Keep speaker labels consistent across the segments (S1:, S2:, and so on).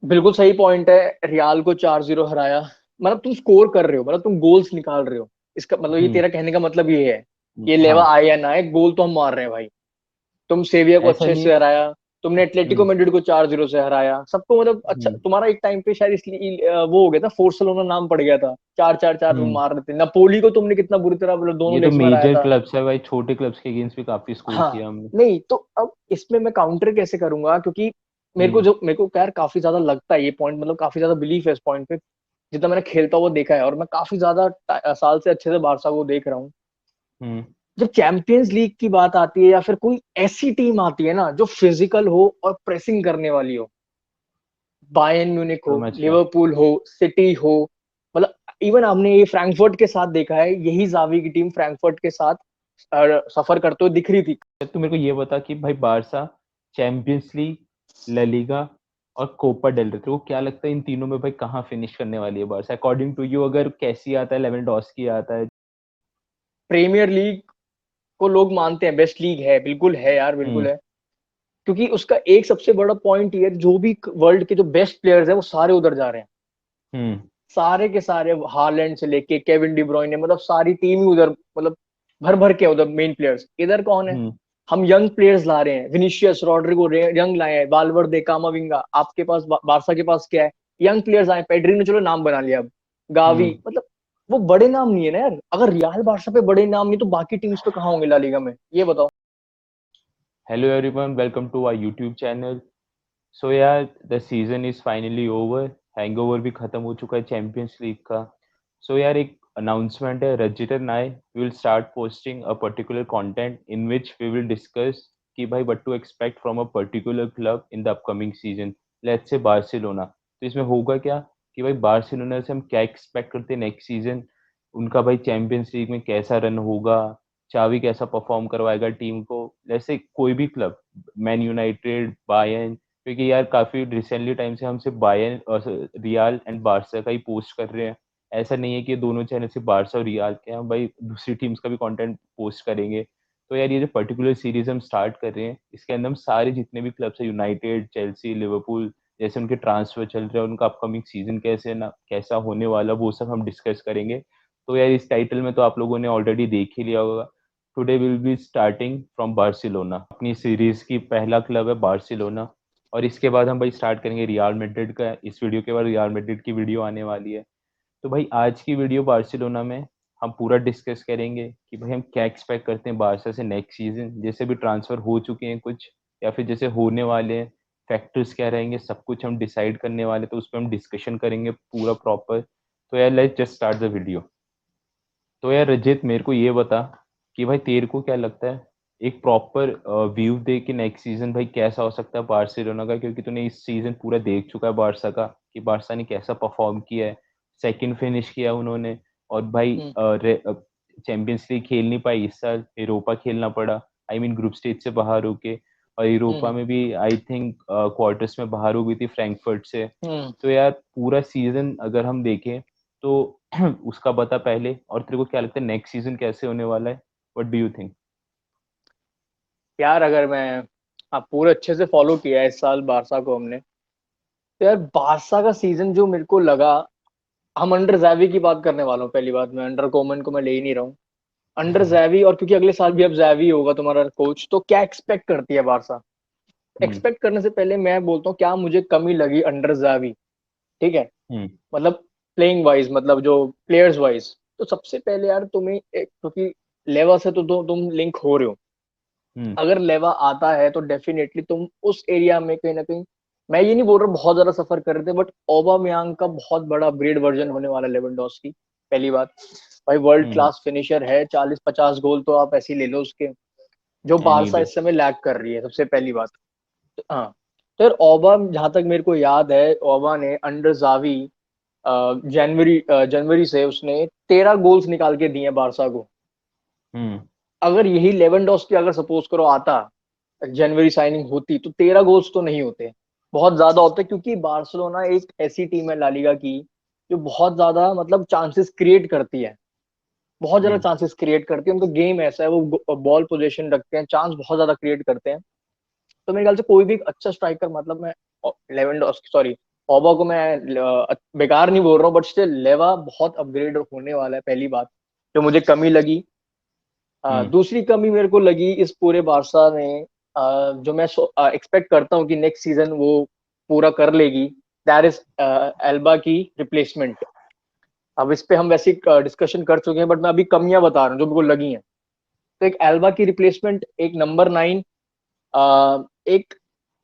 S1: बिल्कुल सही पॉइंट है। रियाल को 4-0 हराया, मतलब तुम स्कोर कर रहे हो, मतलब तुम गोल्स निकाल रहे हो। इसका मतलब ये
S2: हम्म।
S1: तेरा कहने का मतलब ये है, ये लेवा
S2: हाँ।
S1: आए या ना आए, गोल तो हम मार रहे हैं भाई। तुम सेविया को
S2: ऐसा
S1: अच्छे
S2: नहीं।
S1: से हराया, तुमने एटलेटिको
S2: हम्म।
S1: मैड्रिड को 4-0 से हराया, सबको मतलब अच्छा।
S2: हम्म।
S1: तुम्हारा एक टाइम पे शायद इसलिए वो हो गया था, फोर्सलोना नाम पड़ गया था, 4-4-4 तुम
S2: हम्म।
S1: मार रहे थे। नपोली को तुमने कितना बुरी तरह मतलब दोनों
S2: ये तो
S1: लेग्स में हराया
S2: मेजर
S1: था।
S2: क्लब्स है भाई, छोटे क्लब्स के अगेंस्ट भी काफी स्कोर
S1: हाँ,
S2: किया हमने।
S1: नहीं तो अब इसमें मैं काउंटर कैसे करूंगा, क्योंकि
S2: हम्म।
S1: मेरे को यार काफी ज्यादा लगता है ये पॉइंट, मतलब काफी ज्यादा बिलीफ है इस पॉइंट पे। जितना मैंने खेलता हुआ देखा है, और मैं काफी ज्यादा साल से अच्छे से बारसा को देख रहा हूँ।
S2: हम्म।
S1: जब चैंपियंस लीग की बात आती है, या फिर कोई ऐसी टीम आती है ना जो फिजिकल हो और प्रेसिंग करने वाली हो, बायर्न म्यूनिक हो,
S2: समझ गया।
S1: लिवरपूल हो, सिटी हो, मतलब इवन हमने ये फ्रैंकफर्ट के साथ देखा है, यही जावी की टीम फ्रैंकफर्ट के साथ सफर करते हुए दिख रही थी।
S2: तू मेरे को ये बता कि भाई Barca Champions League, La Liga और कोपा डेल रे, तो क्या लगता है इन तीनों में भाई कहाँ फिनिश करने वाली है बारसा अकॉर्डिंग टू यू? अगर कैसी आता है, लेवेंडोस्की आता है।
S1: प्रीमियर लीग को लोग मानते हैं बेस्ट लीग है, बिल्कुल है यार, बिल्कुल
S2: हम्म।
S1: है। क्योंकि उसका एक सबसे बड़ा पॉइंट ये है, जो भी वर्ल्ड के जो बेस्ट प्लेयर्स हैं वो सारे उधर जा रहे हैं।
S2: हम्म।
S1: सारे के सारे, हालैंड से लेके केविन डी ब्रुयने, मतलब सारी टीम ही उधर, मतलब भर भर के उधर मेन प्लेयर्स। इधर कौन है?
S2: हम्म।
S1: हम यंग प्लेयर्स ला रहे हैं, विनीशियस, रॉड्रिगो यंग लाए हैं, वालवर्दे, कामाविंगा। आपके पास बारसा के पास क्या है? यंग प्लेयर्स आए, पेड्री ने चलो नाम बना लिया अब, गावी,
S2: हम्म।
S1: मतलब वो बड़े नाम नहीं है ना यार। अगर रियाल बारसा पे बड़े नाम नहीं, तो बाकी टीम्स पे कहाँ होंगे ला लीगा में, ये बताओ।
S2: Hello everyone, welcome to our YouTube channel. So यार, the season is finally over. Hangover भी खत्म हो चुका है चैंपियंस लीग का। सो यार, एक अनाउंसमेंट है, Rajit and I will start posting a particular content in which we will discuss कि भाई what to expect from a particular club in the upcoming season. Let's say Barcelona, तो इसमें होगा क्या कि भाई बार्सिलोना से हम क्या एक्सपेक्ट करते हैं नेक्स्ट सीजन, उनका भाई चैंपियंस लीग में कैसा रन होगा, चावी कैसा परफॉर्म करवाएगा टीम को, जैसे कोई भी क्लब, मैन यूनाइटेड, बायर्न, क्योंकि यार काफी रिसेंटली टाइम से हम सिर्फ बायर्न और रियाल एंड बारसा का ही पोस्ट कर रहे हैं। ऐसा नहीं है कि ये दोनों चैनल सिर्फ बारसा और रियाल के हैं, हम भाई दूसरी टीम्स का भी कंटेंट पोस्ट करेंगे। तो यार ये जो पर्टिकुलर सीरीज हम स्टार्ट कर रहे हैं, इसके अंदर हम सारे जितने भी क्लब्स है, यूनाइटेड, चेल्सी, लिवरपूल, जैसे उनके ट्रांसफर चल रहे हैं, उनका अपकमिंग सीजन कैसे ना कैसा होने वाला, वो सब हम डिस्कस करेंगे। तो यार इस टाइटल में तो आप लोगों ने ऑलरेडी देख ही लिया होगा। Today will be starting from Barcelona, अपनी सीरीज की पहला क्लब है बार्सिलोना। और इसके बाद हम भाई स्टार्ट करेंगे रियल मैड्रिड का, इस वीडियो के बाद रियल मैड्रिड की वीडियो आने वाली है। तो भाई आज की वीडियो बार्सिलोना में हम पूरा डिस्कस करेंगे कि भाई हम क्या एक्सपेक्ट करते हैं बारसा से नेक्स्ट सीजन, जैसे भी ट्रांसफर हो चुके हैं कुछ या फिर जैसे होने वाले हैं, फैक्टर्स क्या रहेंगे, सब कुछ हम डिसाइड करने वाले, तो उस पर हम डिस्कशन करेंगे पूरा प्रॉपर। तो यार let's just start the video. तो यार रजित, मेरे को ये बता कि भाई तेरे को क्या लगता है, एक प्रॉपर व्यू दे कि नेक्स्ट सीजन भाई कैसा हो सकता है बार्सिलोना का, क्योंकि तूने इस सीजन पूरा देख चुका है बारसा का कि बारसा ने कैसा परफॉर्म किया है। सेकंड फिनिश किया उन्होंने, और भाई
S1: हम्म।
S2: चैंपियंस लीग खेल नहीं पाई इस साल, यूरोपा खेलना पड़ा। आई मीन ग्रुप स्टेज से बाहर होके, और यूरोपा
S1: हम्म।
S2: में भी आई थिंक क्वार्टर्स में बाहर हो गई थी फ्रैंकफर्ट से।
S1: हम्म।
S2: तो यार पूरा सीजन अगर हम देखें तो उसका बता पहले, और तेरे को क्या लगता है नेक्स्ट सीजन कैसे होने वाला है? What do you think?
S1: यार अगर मैं, आप पूरे अच्छे से फॉलो किया है इस साल बारसा को हमने, तो यार बारसा का सीजन जो मेरे को लगा, हम अंडर जैवी की बात करने वाला हूँ। पहली बात, मैं अंडर कोमन को मैं ले ही नहीं रहा हूँ, अंडर जैवी। और क्योंकि अगले साल भी अब जैवी होगा तुम्हारा कोच, तो क्या एक्सपेक्ट करती है बारसा?
S2: हम्म।
S1: एक्सपेक्ट करने से पहले मैं बोलता हूँ क्या मुझे कमी लगी अंडर जैवी, ठीक है?
S2: हम्म।
S1: मतलब प्लेइंग वाइज, मतलब जो प्लेयर्स वाइज, तो सबसे पहले यार तुम्हें क्योंकि लेवा से तो तुम लिंक हो रहे हो।
S2: हम्म।
S1: अगर लेवा आता है तो डेफिनेटली तुम उस एरिया में कहीं ना कहीं, मैं ये नहीं बोल रहा बहुत ज्यादा सफर कर रहे थे, बट ओबामेयांग का बहुत बड़ा अपग्रेड वर्जन होने वाला लेवेंडोस्की। पहली बात, भाई वर्ल्ड
S2: हम्म।
S1: क्लास फिनिशर है, 40-50 गोल तो आप ऐसे ही ले लो उसके, जो
S2: एनी
S1: बारसा
S2: डे।
S1: इस समय लैग कर रही है, सबसे पहली बात। हाँ, तो यार ओबा, जहां तक मेरे को याद है, ओबा ने अंडर जावी जनवरी से उसने 13 गोल्स निकाल के दिए बारसा को।
S2: हम्म।
S1: अगर यही लेवेंडोस्की अगर सपोज करो आता, जनवरी साइनिंग होती, तो 13 गोल्स तो नहीं होते, बहुत ज्यादा होते, क्योंकि बार्सिलोना एक ऐसी टीम है लालिगा की जो बहुत ज्यादा मतलब चांसेस क्रिएट करती है, बहुत ज्यादा
S2: हम्म।
S1: चांसेस क्रिएट करती है। उनका गेम ऐसा है, वो बॉल पोजीशन रखते हैं, चांस बहुत ज्यादा क्रिएट करते हैं। तो मेरे ख्याल से कोई भी अच्छा स्ट्राइकर, मतलब मैं लेवेंडोस्की, सॉरी, पॉगबा को मैं बेकार नहीं बोल रहा हूँ, बट स्टिल लेवा बहुत अपग्रेड होने वाला है, पहली बात जो मुझे कमी लगी। दूसरी कमी मेरे को लगी इस पूरे बारसा में, जो मैं एक्सपेक्ट करता हूँ कि नेक्स्ट सीजन वो पूरा कर लेगी, दैट इज एल्बा की रिप्लेसमेंट। अब इस पे हम वैसे डिस्कशन कर चुके हैं, बट मैं अभी कमियां बता रहा हूँ जो मेरे को लगी हैं। तो एक एल्बा की रिप्लेसमेंट, एक नंबर 9, एक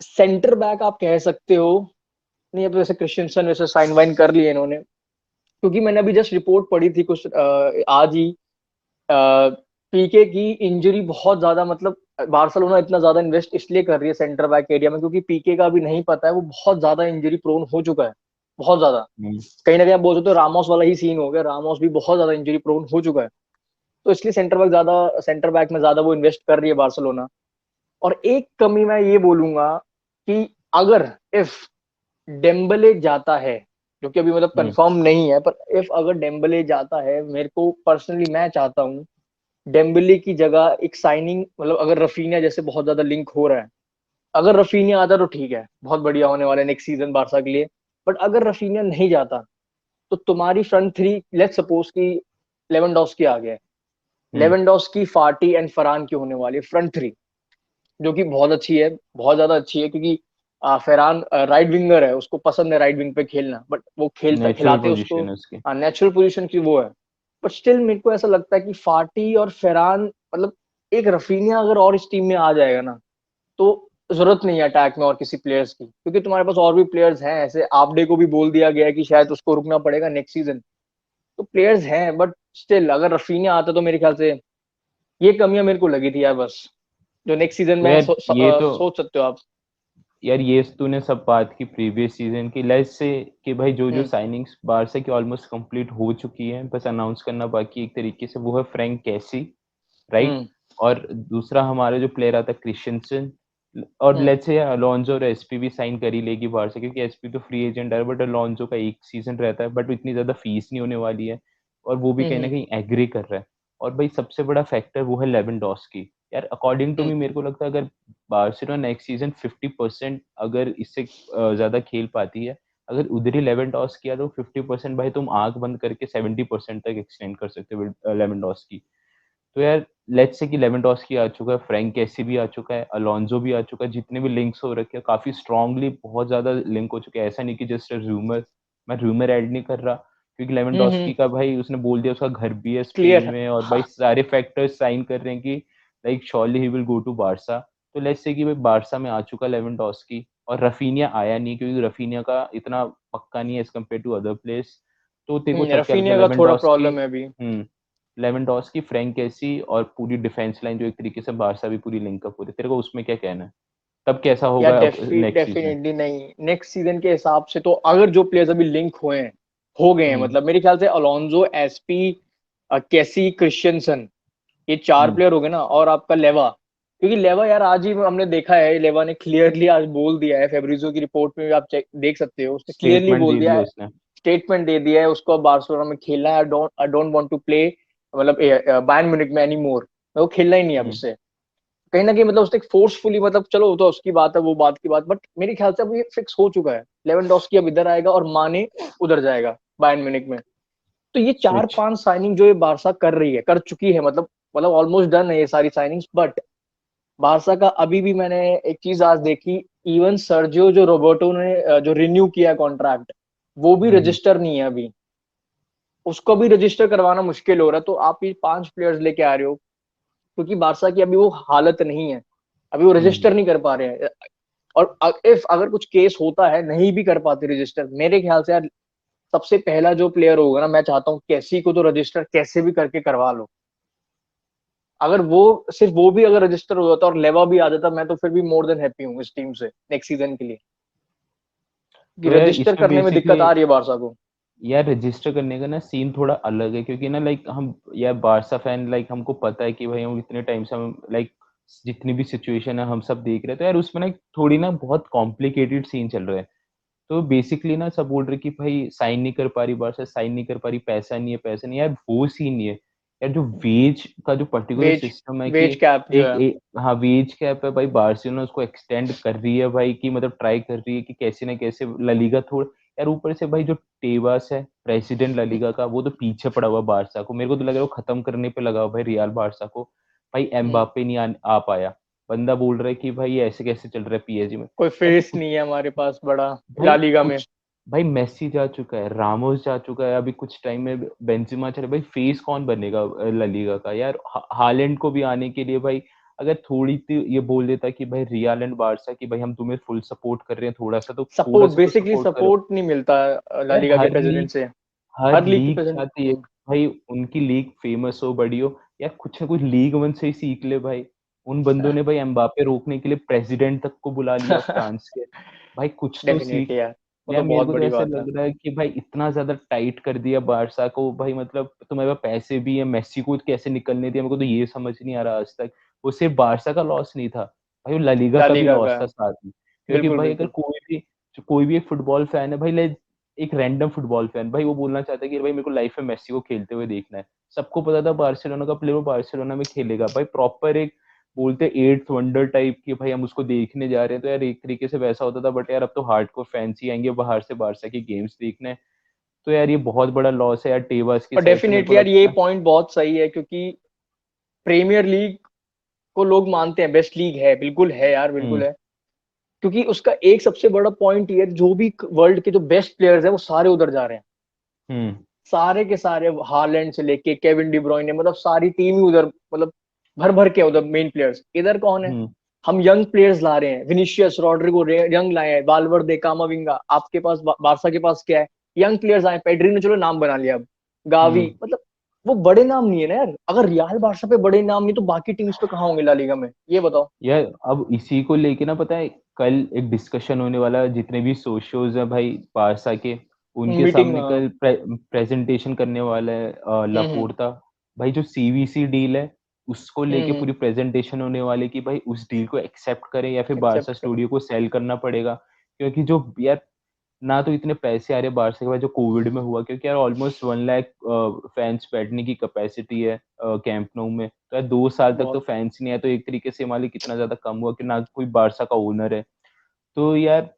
S1: सेंटर बैक आप कह सकते हो। नहीं, अब तो वैसे क्रिश्चियनसन वैसे साइन वाइन कर लिए इन्होंने, क्योंकि मैंने अभी जस्ट रिपोर्ट पढ़ी थी कुछ आज ही, पीके की इंजरी बहुत ज्यादा, मतलब बार्सिलोना इतना ज्यादा इन्वेस्ट इसलिए कर रही है सेंटर बैक एरिया में क्योंकि पीके का भी नहीं पता है, वो बहुत ज्यादा इंजरी प्रोन हो चुका है, बहुत ज्यादा। कहीं ना कहीं आप बोल सकते हो रामोस वाला ही सीन हो गया, रामोस भी बहुत ज्यादा इंजरी प्रोन हो चुका है। तो इसलिए सेंटर बैक में ज्यादा वो इन्वेस्ट कर रही है बार्सिलोना। और एक कमी मैं ये बोलूंगा कि अगर इफ डेम्बले जाता है, जो कि अभी मतलब कंफर्म नहीं है, पर इफ अगर डेम्बले जाता है, मेरे को पर्सनली मैं चाहता हूँ डेम्बले की जगह एक साइनिंग, मतलब अगर रफीनिया जैसे बहुत ज्यादा लिंक हो रहा है, अगर रफीनिया आता तो ठीक है, बहुत बढ़िया होने वाला है नेक्स्ट सीजन बारसा के लिए। बट अगर रफीनिया नहीं जाता, तो तुम्हारी फ्रंट थ्री, लेट्स सपोज कि लेवेंडोस्की आ गया, लेवेंडोस्की, फाटी एंड फरहान की होने वाली फ्रंट थ्री, जो कि बहुत अच्छी है, बहुत ज्यादा अच्छी है, क्योंकि फरहान राइट विंगर है, उसको पसंद है राइट विंग पे खेलना, बट वो खेलता
S2: नेचुरल
S1: खिलाते उसको,
S2: पोजीशन है उसकी।
S1: नेचुरल पोजीशन की वो है। बट स्टिल मेरे को ऐसा लगता है कि फाटी और फरहान, मतलब एक रफीनिया अगर और इस टीम में आ जाएगा ना, तो जरूरत नहीं है अटैक में और किसी प्लेयर्स की, क्योंकि तुम्हारे पास और भी प्लेयर्स हैं, ऐसे आपडे को भी बोल दिया गया है कि शायद उसको रुकना पड़ेगा नेक्स्ट सीजन। तो प्लेयर्स हैं, बट स्टिल अगर रफीनिया आता तो मेरे ख्याल से ये कमियां मेरे को लगी थी यार, बस जो नेक्स्ट सीजन
S2: तो
S1: में
S2: यार ये तो
S1: सोच सकते हो आप।
S2: यार ये तूने सब बात की प्रीवियस सीजन की, लेट्स से कि भाई जो जो
S1: हम्म।
S2: साइनिंग्स बारसा की ऑलमोस्ट कंप्लीट हो चुकी है, बस अनाउंस करना बाकी एक तरीके से, वो है फ्रैंक कैसी, राइट।
S1: हम्म।
S2: और दूसरा हमारा जो प्लेयर आता है क्रिश्चियनसन, और
S1: हम्म।
S2: लेट्स से अलोंजो और एसपी भी साइन कर ही लेगी बारसा, क्योंकि एसपी तो फ्री एजेंट है, बट अलोंजो का एक सीजन रहता है, बट इतनी ज्यादा फीस नहीं होने वाली है, और वो भी कहीं ना
S1: हम्म।
S2: कहीं एग्री कर रहा है। और भाई सबसे बड़ा फैक्टर वो है लेवेंडोस्की। यार अकॉर्डिंग टू
S1: हम्म।
S2: मी, मेरे को लगता है अगर बार्सिलोना नेक्स्ट सीजन 50% अगर इससे ज्यादा खेल पाती है, अगर उधर ही लेवेंडोस किया, तो 50% भाई तुम आंख बंद करके 70% तक एक्सटेंड कर सकते हो लेवेंडोस की। तो यार लेट्स से कि लेवेंडोस्की आ चुका है, फ्रैंक कैसी भी आ चुका है, अलोंजो भी आ चुका है, जितने भी लिंक्स हो रखे हैं काफी स्ट्रांगली, बहुत ज्यादा लिंक हो चुके हैं, ऐसा नहीं कि जस्ट रूमर। मैं रूमर ऐड नहीं कर रहा, क्योंकि
S1: हम्म।
S2: लेवेंडोस्की का भाई उसने बोल दिया उसका घर भी है स्पेन
S1: क्लियर।
S2: में, और भाई
S1: हाँ।
S2: सारे फैक्टर्स साइन कर रहे हैं कि like surely he will go to Barca. तो लेट्स से कि भाई बारसा में आ चुका लेवेंडोस्की, और रफीनिया आया नहीं, क्योंकि रफीनिया का इतना पक्का नहीं है as compared to other players. तो तेरे को तब क्या लगता है
S1: रफीनिया का थोड़ा
S2: लेवेंडोस्की?
S1: प्रॉब्लम है अभी।
S2: लेवेंडोस्की, फ्रैंक कैसी और पूरी डिफेंस लाइन जो एक तरीके से बारसा भी पूरी लिंकअप होती है, तेरे को उसमें क्या कहना है? तब कैसा
S1: या
S2: होगा अब नेक्स्ट सीजन?
S1: डेफिनेटली नहीं, नेक्स्ट सीजन के हिसाब से तो अगर जो प्लेयर्स अभी लिंक हुए हैं, हो गए हैं,
S2: हम्म।
S1: मतलब मेरे ख्याल से अलोंजो, एसपी, कैसी, क्रिश्चियनसन, ये चार
S2: हम्म।
S1: प्लेयर हो गए ना, और आपका लेवा। क्योंकि लेवा यार आज ही हमने देखा है, लेवा ने क्लियरली आज बोल दिया है, फेब्रिजो की रिपोर्ट में भी आप चेक देख सकते हो, उसने क्लियरली
S2: स्टेटमेंट
S1: बोल
S2: दे
S1: दिया
S2: दिया
S1: है,
S2: उसने।
S1: स्टेटमेंट दे दिया है उसको, अब बार्सिलोना में खेलना है, I don't want to play, मतलब बायर्न म्यूनिख में एनी मोर, वो खेलना ही नहीं है अब
S2: हम्म।
S1: इससे। कहीं ना कहीं मतलब उसने फोर्सफुली, मतलब चलो वो तो उसकी बात है, वो बात की बात, बट मेरे ख्याल से अब ये फिक्स हो चुका है, लेवेंडोस्की अब इधर आएगा और माने उधर जाएगा बायर्न म्यूनिख में। तो ये चार
S2: स्विच।
S1: पांच साइनिंग जो ये बारसा कर रही है, कर चुकी है, मतलब ऑलमोस्ट डन है ये सारी साइनिंग्स, बट बारसा का अभी भी मैंने एक चीज आज देखी, इवन सर्जियो जो रोबर्टो ने जो रिन्यू किया कॉन्ट्रैक्ट, वो भी
S2: हम्म।
S1: रजिस्टर नहीं है अभी, उसको भी रजिस्टर करवाना मुश्किल हो रहा है। तो आप ये 5 प्लेयर्स लेके आ रहे हो, क्योंकि बारसा की अभी वो हालत नहीं है, अभी वो
S2: हम्म।
S1: रजिस्टर नहीं कर पा रहे हैं। और इफ अगर कुछ केस होता है, नहीं भी कर पाते रजिस्टर, मेरे ख्याल से यार सबसे पहला जो प्लेयर होगा ना, मैं चाहता हूँ कैसी को तो रजिस्टर कैसे भी करके करवा लो। अगर वो, सिर्फ वो भी अगर रजिस्टर हो जाता और लेवा भी आ जाता, मैं तो फिर भी मोर देन हैप्पी हूँ इस टीम से नेक्स्ट सीजन के लिए, कि
S2: तो यार
S1: रजिस्टर
S2: इसमें
S1: करने में दिक्कत
S2: बेसिकली
S1: आ रही है बारसा को।
S2: यार रजिस्टर करने का ना सीन थोड़ा अलग है, क्योंकि ना लाइक हम यार बारसा फैन, लाइक हमको पता है कि भाई हम इतने टाइम से हम लाइक जितनी भी सिचुएशन है हम सब देख रहे हैं, तो यार उसमें ना थोड़ी ना बहुत कॉम्प्लिकेटेड सीन चल रहा है। तो बेसिकली ना सब बोल रहे कि भाई साइन नहीं कर पा रही बारसा, साइन नहीं कर पा रही, पैसा नहीं है, पैसा नहीं है। यार वो सीन नहीं है यार, जो वेज का जो पर्टिकुलर
S1: वेज
S2: सिस्टम है कि
S1: वेज कैप जो है।
S2: हाँ वेज कैप है भाई, बार्सिलोना उसको एक्सटेंड कर रही है भाई, कि मतलब ट्राई कर रही है कि कैसे ना कैसे ला लीगा थोड़ा यार ऊपर से भाई जो टेबास है प्रेसिडेंट ला लीगा का, वो तो पीछे पड़ा हुआ बारसा को, मेरे को तो लग रहा है वो खत्म करने पे लगा हुआ भाई रियल बारसा को। भाई एम्बापे नहीं आ पाया, बंदा बोल रहा है कि भाई ऐसे कैसे चल रहा है पीएसजी में।
S1: कोई
S2: यार तो
S1: फेस
S2: कुछ
S1: नहीं है हमारे पास बड़ा
S2: भाई
S1: ला लीगा में।
S2: कुछ भाई मेसी जा चुका है, रामोस जा चुका है, अभी कुछ टाइम में बेंजेमा चले, भाई फेस कौन बनेगा ला लीगा का यार। हालैंड को भी आने के लिए भाई अगर थोड़ी सी ये बोल देता कि भाई रियल एंड बारसा की भाई हम तुम्हें फुल सपोर्ट कर रहे हैं, थोड़ा
S1: सपोर्ट,
S2: सा तो
S1: बेसिकली
S2: सपोर्ट करो।
S1: सपोर्ट नहीं मिलता ला
S2: यार
S1: लीगा के प्रेसिडेंट से।
S2: हर
S1: हर लीग की
S2: लीग
S1: प्रेसिडेंट।
S2: चाहती है भाई उनकी लीग फेमस हो, बड़ी हो। यार कुछ ना कुछ लीग वन से ही सीख ले भाई। उन बंदों ने भाई एम्बापे रोकने के लिए प्रेसिडेंट तक को बुला लिया फ्रांस के। भाई कुछ तो सीख।
S1: डेफिनेटली यार, वो
S2: यार
S1: तो
S2: मेरे
S1: बहुत
S2: को तो
S1: बड़ी
S2: ऐसा
S1: बात है।
S2: लग रहा है कि भाई इतना ज्यादा टाइट कर दिया बारसा को भाई, मतलब तुम्हारे पास पैसे भी है, मेसी को कैसे निकलने दिया, मेरे को तो ये समझ नहीं आ रहा आज तक। वो सिर्फ बारसा का लॉस नहीं था भाई, वो ला लीगा
S1: ला
S2: का भी
S1: लीगा का
S2: लॉस
S1: है।
S2: था साथ में। क्योंकि
S1: बिल्कुल
S2: भाई अगर
S1: बिल्कुल।
S2: कोई भी एक फुटबॉल फैन है भाई, एक रैंडम फुटबॉल फैन भाई, वो बोलना चाहता है कि भाई मेरे को लाइफ में मेसी को खेलते हुए देखना है। सबको पता था बार्सिलोना का प्लेयर वो बार्सिलोना में खेलेगा भाई, प्रॉपर एक बोलते एट्थ वंडर टाइप की भाई, हम उसको देखने जा रहे हैं। तो यार एक तरीके से वैसा होता था, बट यार अब तो हार्डकोर फैंस ही आएंगे बाहर से बारसा की गेम्स देखने। तो यार ये बहुत बड़ा लॉस है यार टेबस की
S1: और
S2: साइड से, मेरे को
S1: डेफिनेटली यार
S2: लगता
S1: ये
S2: है।
S1: पॉइंट बहुत सही है, क्योंकि प्रीमियर लीग को लोग मानते हैं बेस्ट लीग है, बिल्कुल है यार, बिल्कुल
S2: हम्म।
S1: है। क्योंकि उसका एक सबसे बड़ा पॉइंट ये है, जो भी वर्ल्ड के जो बेस्ट प्लेयर्स हैं वो सारे उधर जा रहे हैं।
S2: हम्म।
S1: सारे के सारे, हालैंड से लेके केविन डी ब्रुयने, मतलब सारी टीम ही उधर, मतलब भर भर के उधर मेन प्लेयर्स। इधर कौन है?
S2: हम्म।
S1: हम यंग प्लेयर्स ला रहे हैं, विनीशियस, रॉड्रिगो यंग लाए हैं, वालवर्दे, कामाविंगा। आपके पास बारसा के पास क्या है? यंग प्लेयर्स आए, पेड्री ने चलो नाम बना लिया अब, गावी,
S2: हम्म।
S1: मतलब वो बड़े नाम नहीं है ना यार। अगर रियाल बारसा पे बड़े नाम नहीं, तो बाकी टीम्स पे कहाँ होंगे ला लीगा में, ये बताओ।
S2: यार अब इसी को लेके ना, पता है कल एक डिस्कशन होने वाला है, जितने भी सोशियोज है भाई बारसा के, उनके
S1: मीटिंग,
S2: सामने
S1: हाँ।
S2: कल प्रेजेंटेशन करने वाला है
S1: हम्म।
S2: लापोर्ता। भाई जो सीवीसी डील है उसको लेके
S1: हम्म।
S2: पूरी प्रेजेंटेशन होने वाली है कि भाई उस डील को एक्सेप्ट करें या फिर बारसा
S1: एक्सेप्ट करें।
S2: स्टूडियो को सेल करना पड़ेगा। क्योंकि जो यार ना तो इतने पैसे आ रहे बारसा के बाद जो कोविड में हुआ, क्योंकि यार ऑलमोस्ट 1 लाख फैंस बैठने की कैपेसिटी है कैंप nou में। तो यार 2 साल तक तो
S1: बहुत।
S2: फैंस नहीं है, तो एक तरीके से मालिक कितना ज्यादा कम हुआ कि ना कोई बारसा का ओनर है। तो यार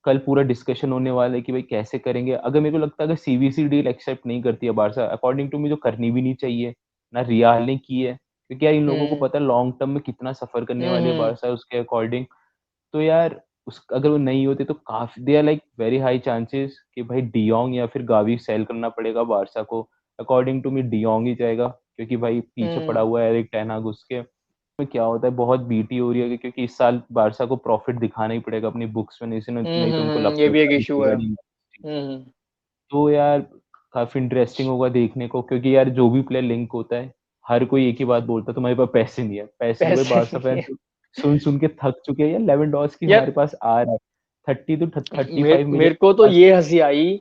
S2: कल पूरा डिस्कशन होने वाला है कि भाई कैसे करेंगे। अगर मेरे को लगता है अगर सीवीसी डील एक्सेप्ट नहीं करती है बारसा, अकॉर्डिंग टू मी जो करनी भी नहीं चाहिए, ना रियाल ने की है, क्योंकि यार इन लोगों को
S1: हम्म।
S2: पता है लॉन्ग टर्म में कितना सफर करने वाली है
S1: हम्म।
S2: बारसा उसके अकॉर्डिंग। तो यार उस अगर वो नहीं होते तो काफी they are like very high chances कि भाई डियोंग या फिर गावी सेल करना पड़ेगा बारसा को। अकॉर्डिंग टू मी डियोंग ही जाएगा, क्योंकि भाई पीछे पड़ा
S1: हम्म।
S2: हुआ है एरिक टेन हाग उसके। में क्या होता है बहुत बीटी हो रही है, क्योंकि इस साल बारसा को प्रॉफिट दिखाना ही पड़ेगा अपनी बुक्स में, नहीं से नहीं तो उनको
S1: ये भी एक
S2: लगता
S1: इशू है।
S2: दिखेगा नहीं।
S1: हम्म।
S2: तो यार काफी इंटरेस्टिंग होगा देखने को, क्योंकि यार जो भी प्लेयर लिंक होता है हर कोई एक ही बात बोलता है, तुम्हारे पास पैसे नहीं है, पैसे नहीं भाई।
S1: पैसे
S2: बारसा
S1: नहीं
S2: फैन
S1: है
S2: सुन सुन के थक चुके हैं यार, लेवेंडोस्की
S1: यार।
S2: हमारे पास आ रहा है, 30 to 35 मिलियन
S1: मेरे को तो
S2: के
S1: ये हंसी आई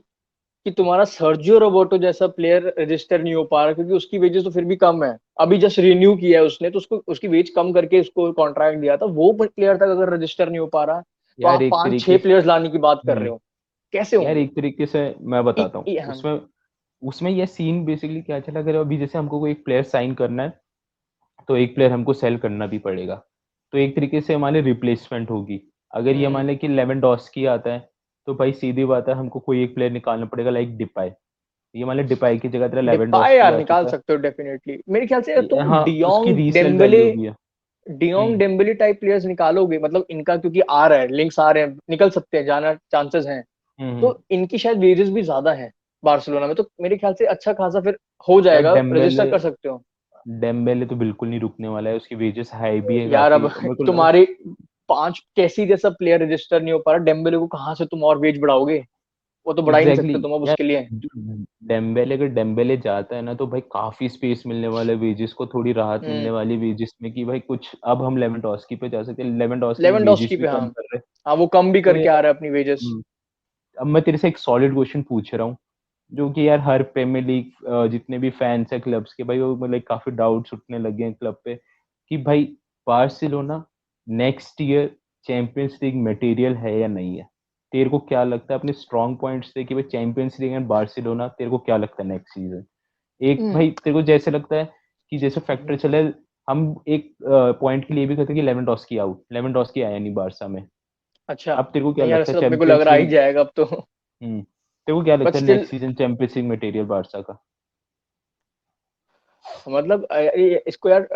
S1: कि तुम्हारा सर्जियो रोबोटो जैसा प्लेयर रजिस्टर नहीं हो पा रहा, क्योंकि उसकी वेजेस तो फिर भी कम है। अभी जस्ट रिन्यू किया है उसने, तो उसको उसकी वेज कम करके उसको कॉन्ट्रैक्ट दिया था। वो प्लेयर तक अगर रजिस्टर नहीं हो पा रहा, तो
S2: यार
S1: आप
S2: एक
S1: पांच छह
S2: तरीके से।
S1: प्लेयर्स लाने की बात कर
S2: हम्म।
S1: रहे हो, कैसे
S2: यार
S1: होंगे?
S2: एक तरीके से मैं बताता हूँ
S1: हाँ।
S2: उसमें उसमें ये सीन बेसिकली क्या चला, अगर अभी जैसे हमको कोई एक प्लेयर साइन करना है तो एक प्लेयर हमको सेल करना भी पड़ेगा। तो एक तरीके से हमारे रिप्लेसमेंट होगी। अगर ये मान
S1: हम्म।
S2: लें कि लेवेंडोस्की आता है, तो भाई सीधी बात है हमको कोई एक प्लेयर निकालना पड़ेगा लाइक डिपाई। ये मान लें डिपाई की जगह तेरा
S1: डिपाई
S2: लेवेंडोस्की
S1: यार
S2: आ
S1: निकाल
S2: चुका
S1: सकते हो डेफिनेटली, मेरे ख्याल से
S2: है।
S1: तुम
S2: हाँ उसकी
S1: डियोंग
S2: रीसेल
S1: डेम्बले,
S2: वैल्यू भी है।
S1: डियोंग
S2: हम्म।
S1: डेम्बले टाइप प्लेयर्स निकालोगे, मतलब इनका क्योंकि आ रहा है, लिंक्स आ रहे हैं, निकल सकते हैं, जाना चांसेस हैं।
S2: हम्म।
S1: तो इनकी शायद वेजेस भी ज्यादा है बार्सिलोना में, तो मेरे ख्याल से अच्छा खासा फिर हो
S2: यार
S1: जाएगा, रजिस्टर
S2: डेम्बेले
S1: कर सकते हो।
S2: डेम्बेले तो बिल्कुल नहीं रुकने वाला है, उसकी वेजेस हाई भी है
S1: यार अब
S2: काफी, मेरे को लगा।
S1: तुम्हारे पांच कैसी जैसा प्लेयर रजिस्टर नहीं हो पा रहा, डेम्बेले को कहाँ से तुम और वेज बढ़ाओगे? वो तो बढ़ा ही नहीं
S2: एग्जैक्टली
S1: सकते
S2: exactly,
S1: तुम अब
S2: यार
S1: उसके लिए।
S2: डेम्बेले अगर डेम्बेले जाता है ना तो भाई काफी स्पेस मिलने वाला है वेजेस को, थोड़ी राहत मिलने
S1: हम्म।
S2: वाली वेजेस में कि भाई कुछ अब हम लेवेंडोस्की पे जा सकते हैं, लेवेंडोस्की के वेजेस
S1: लेवेंडोस्की
S2: भी
S1: पे, हाँ।
S2: कम कर रहे हैं।
S1: हाँ, वो कम भी
S2: तो
S1: करके आ
S2: यार
S1: रहा है अपनी वेजेस।
S2: अब मैं तेरे से एक सॉलिड क्वेश्चन पूछ रहा हूँ, जो कि यार हर प्रीमियर लीग जितने भी फैंस है क्लब्स के भाई, वो मतलब काफी डाउट्स उठने लगे हैं क्लब पे कि भाई Barcelona next year champions league material है या नहीं है। तेरे को क्या लगता है अपने स्ट्रॉन्ग पॉइंट्स से कि भाई चैंपियंस लीग एंड बार्सिलोना, तेरे को क्या लगता है नेक्स्ट सीजन? एक
S1: हम्म।
S2: भाई तेरे को जैसे लगता है कि जैसे फैक्टर चले, हम एक पॉइंट के लिए भी कहते हैं कि लेवेंडोस्की आउट, लेवेंडोस्की आया नहीं बारसा में।
S1: अच्छा।
S2: अब तेरे को क्या
S1: नहीं यार,
S2: लगता
S1: ऐसा
S2: है
S1: तो मेरे को लग
S2: चैंपियंस
S1: रहा ही
S2: लीग?
S1: जाएगा अब तो।
S2: तेरे को क्या
S1: बट
S2: लगता है
S1: still
S2: next season champions league material Barça का?
S1: मतलब इसको यार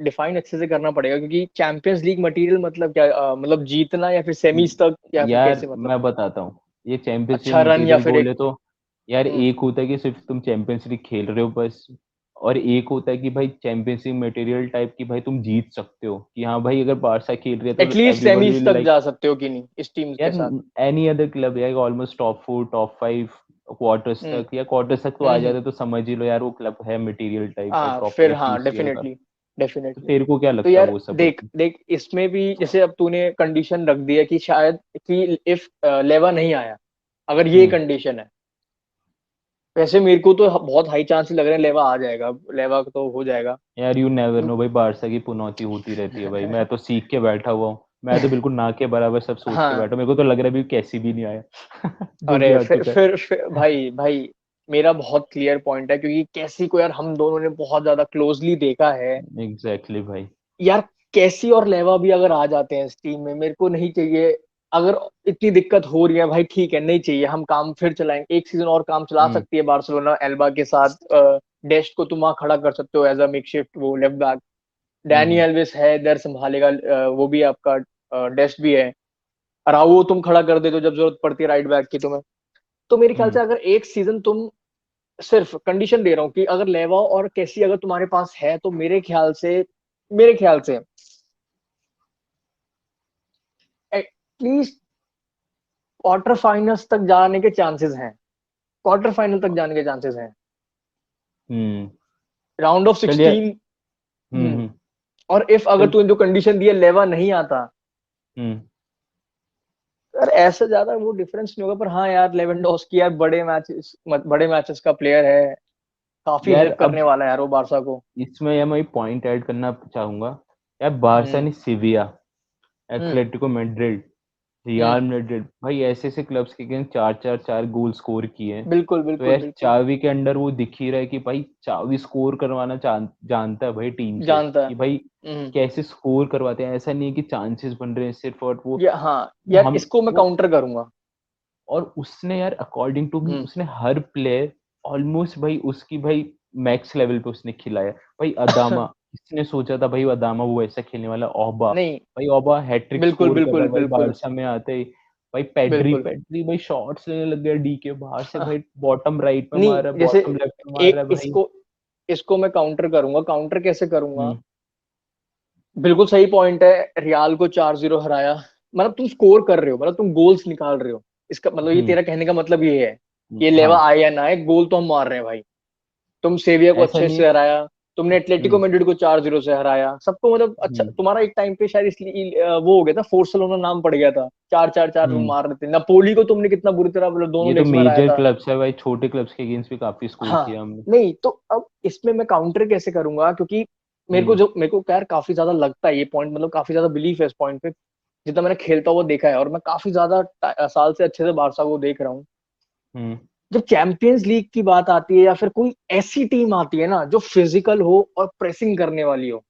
S1: डिफाइन अच्छे से करना पड़ेगा, क्योंकि चैंपियंस लीग मटेरियल मतलब क्या, मतलब जीतना या फिर सेमीज तक या फिर
S2: यार
S1: कैसे, मतलब
S2: मैं बताता हूँ, ये चैंपियंस लीग
S1: अच्छा रन या
S2: मटेरियल
S1: फिर एक।
S2: बोले तो यार
S1: हम्म
S2: एक होता है कि सिर्फ तुम चैंपियंस लीग खेल रहे हो बस, और एक होता है कि भाई चैंपियंस लीग मटेरियल टाइप की भाई तुम जीत सकते हो, कि हाँ भाई अगर बारसा खेल रही है तो
S1: एटलीस्ट
S2: एवरीबॉडी
S1: सेमीज
S2: विल
S1: तक
S2: लाइक।
S1: जा सकते हो कि नहीं इस टीम के
S2: यार
S1: साथ।
S2: एनी अदर क्लब यार ऑलमोस्ट टॉप 4 टॉप 5 क्वार्टर्स
S1: हम्म
S2: तक, या क्वार्टर्स तक तो आ
S1: हम्म।
S2: जाते तो समझ ही लो यार वो क्लब है मटेरियल टाइप का,
S1: हाँ
S2: टॉप
S1: फिर
S2: 5
S1: हाँ,
S2: यूसीएल का।
S1: डेफिनेटली
S2: तो
S1: डेफिनेटली।
S2: तेरे को क्या
S1: तो
S2: लगता है
S1: यार
S2: वो सब
S1: देख
S2: अभी?
S1: देख, इसमें भी जैसे अब तूने कंडीशन रख दी है कि शायद कि इफ लेवा नहीं आया, अगर ये
S2: हम्म।
S1: कंडीशन है, वैसे मेरे को तो बहुत हाई चांस लग रहे हैं लेवा आ जाएगा, लेवा तो हो जाएगा।
S2: यार यू नेवर नो भाई, बारसा की पुनौती होती रहती है भाई, मैं तो सीख के बैठा हुआ हूँ, मैं तो बिल्कुल ना के बराबर सब सोच के
S1: हाँ,
S2: बैठा हूँ, मेरे को तो लग रहा है अभी कैसी भी नहीं आया जो भी
S1: अरे
S2: आ चुका है।
S1: फिर भाई भाई, मेरा बहुत क्लियर पॉइंट है, क्योंकि कैसी को यार हम दोनों ने बहुत ज्यादा क्लोजली देखा है।
S2: एग्जैक्टली भाई।
S1: यार कैसी और लेवा भी अगर आ जाते हैं इस टीम में, मेरे को नहीं चाहिए। अगर इतनी दिक्कत हो रही है भाई, ठीक है, नहीं चाहिए, हम काम फिर चलाएंगे, एक सीजन और काम चला
S2: हम्म
S1: सकती है बार्सिलोना एल्बा के साथ। डेस्ट को तुम वहां खड़ा कर सकते हो एज अ मेकशिफ्ट वो लेफ्ट बैक। डैनी
S2: हम्म
S1: एल्वेस है इधर संभालेगा, वो भी आपका डेस्ट भी है। अराउओ तुम खड़ा कर देते हो जब जरूरत पड़ती है राइट बैक की तुम्हें। तो मेरे ख्याल
S2: हम्म
S1: से अगर एक सीजन तुम, सिर्फ कंडीशन दे रहा हूँ कि अगर लेवा और कैसी अगर तुम्हारे पास है, तो मेरे ख्याल से एटलीस्ट क्वार्टर फाइनल्स तक जाने के चांसेस हैं, क्वार्टर फाइनल तक जाने के चांसेस हैं,
S2: हम्म।
S1: राउंड ऑफ
S2: चल यार।
S1: 16। हम्म।
S2: हम्म।
S1: और इफ अगर
S2: चल।
S1: तूने जो कंडीशन दी है लेवा नहीं आता,
S2: हम्म।
S1: यार ऐसे ज्यादा वो डिफरेंस नहीं होगा, पर हाँ यार लेवेंडोस्की यार बड़े मैचेस का प्लेयर है, काफी
S2: यार
S1: हेल्प
S2: अब
S1: करने वाला है यार वो बारसा को।
S2: इसमें यार मैं पॉइंट ऐड करना चाहूंगा, यार बारसा
S1: हम्म
S2: ने सिविया,
S1: हम्म
S2: एथलेटिको मैड्रिड,
S1: हम्म।
S2: रियल मैड्रिड, भाई ऐसे ऐसे क्लब्स के अगेंस्ट चार चार चार गोल स्कोर किए हैं।
S1: बिल्कुल
S2: तो
S1: बिल्कुल
S2: यार
S1: बिल्कुल।
S2: चावी के अंडर वो दिख ही रहा है कि भाई चावी स्कोर करवाना जानता है भाई टीम से,
S1: जानता है।
S2: कि भाई कैसे स्कोर करवाते हैं, ऐसा नहीं है कि चांसेस बन रहे हैं सिर्फ, और वो
S1: या हाँ, यार
S2: हम
S1: इसको मैं
S2: वो,
S1: काउंटर करूंगा।
S2: और उसने यार अकॉर्डिंग टू मी
S1: हम्म।
S2: उसने हर प्लेयर ऑलमोस्ट भाई उसकी भाई मैक्स लेवल पे उसने खिलाया। भाई अदामा, किसने सोचा था भाई अदामा वो ऐसा खेलने वाला, ओबा,
S1: नहीं,
S2: भाई ओबा हैट्रिक
S1: बिल्कुल
S2: स्कोर कर रहा
S1: बिल्कुल
S2: है भाई
S1: बिल्कुल
S2: बारसा में आते ही। भाई पेड्री
S1: बिल्कुल।
S2: पेड्री भाई शॉट्स लेने लग गया डी के बाहर से, भाई बॉटम राइट में मार रहा है,
S1: नहीं, जैसे
S2: बॉटम लेफ्ट में मार रहा
S1: एक
S2: है भाई।
S1: इसको इसको मैं काउंटर करूंगा, काउंटर कैसे करूंगा।
S2: हम्म।
S1: बिल्कुल सही पॉइंट है, रियाल को 4-0 हराया, मतलब तुम स्कोर कर रहे हो, मतलब तुम गोल्स निकाल रहे हो, इसका मतलब ये
S2: हम्म।
S1: तेरा कहने का मतलब ये है। ये लेवा
S2: हाँ।
S1: आए या ना आए, गोल तो हम मार रहे हैं भाई। तुम सेविया को
S2: ऐसा
S1: अच्छे
S2: नहीं है।
S1: से हराया, तुमने एटलेटिको
S2: हम्म।
S1: मैड्रिड को 4-0 से हराया, सबको मतलब अच्छा,
S2: हम्म।
S1: तुम्हारा एक टाइम पे शायद इसलिए वो हो गया था, फोर्सलोना नाम पड़ गया था, 4-4-4 तुम
S2: हम्म।
S1: मार रहे थे, नपोली को तुमने कितना बुरी तरह मतलब दोनों
S2: ये तो
S1: लेग्स में हराया
S2: मेजर
S1: था।
S2: क्लब्स है भाई, छोटे क्लब्स के अगेंस्ट भी काफी स्कोर
S1: हाँ,
S2: किया हमने।
S1: नहीं तो अब इसमें मैं काउंटर कैसे करूंगा, क्योंकि
S2: हम्म।
S1: मेरे को यार काफी ज्यादा लगता है ये पॉइंट, मतलब काफी ज्यादा बिलीफ है इस पॉइंट पे, जितना मैंने खेलता हुआ देखा है, और मैं काफी ज्यादा साल से अच्छे से बारसा को देख रहा हूँ।
S2: हम्म।
S1: जब चैंपियंस लीग की बात आती है, या फिर कोई ऐसी टीम आती है ना जो फिजिकल हो और प्रेसिंग करने वाली हो,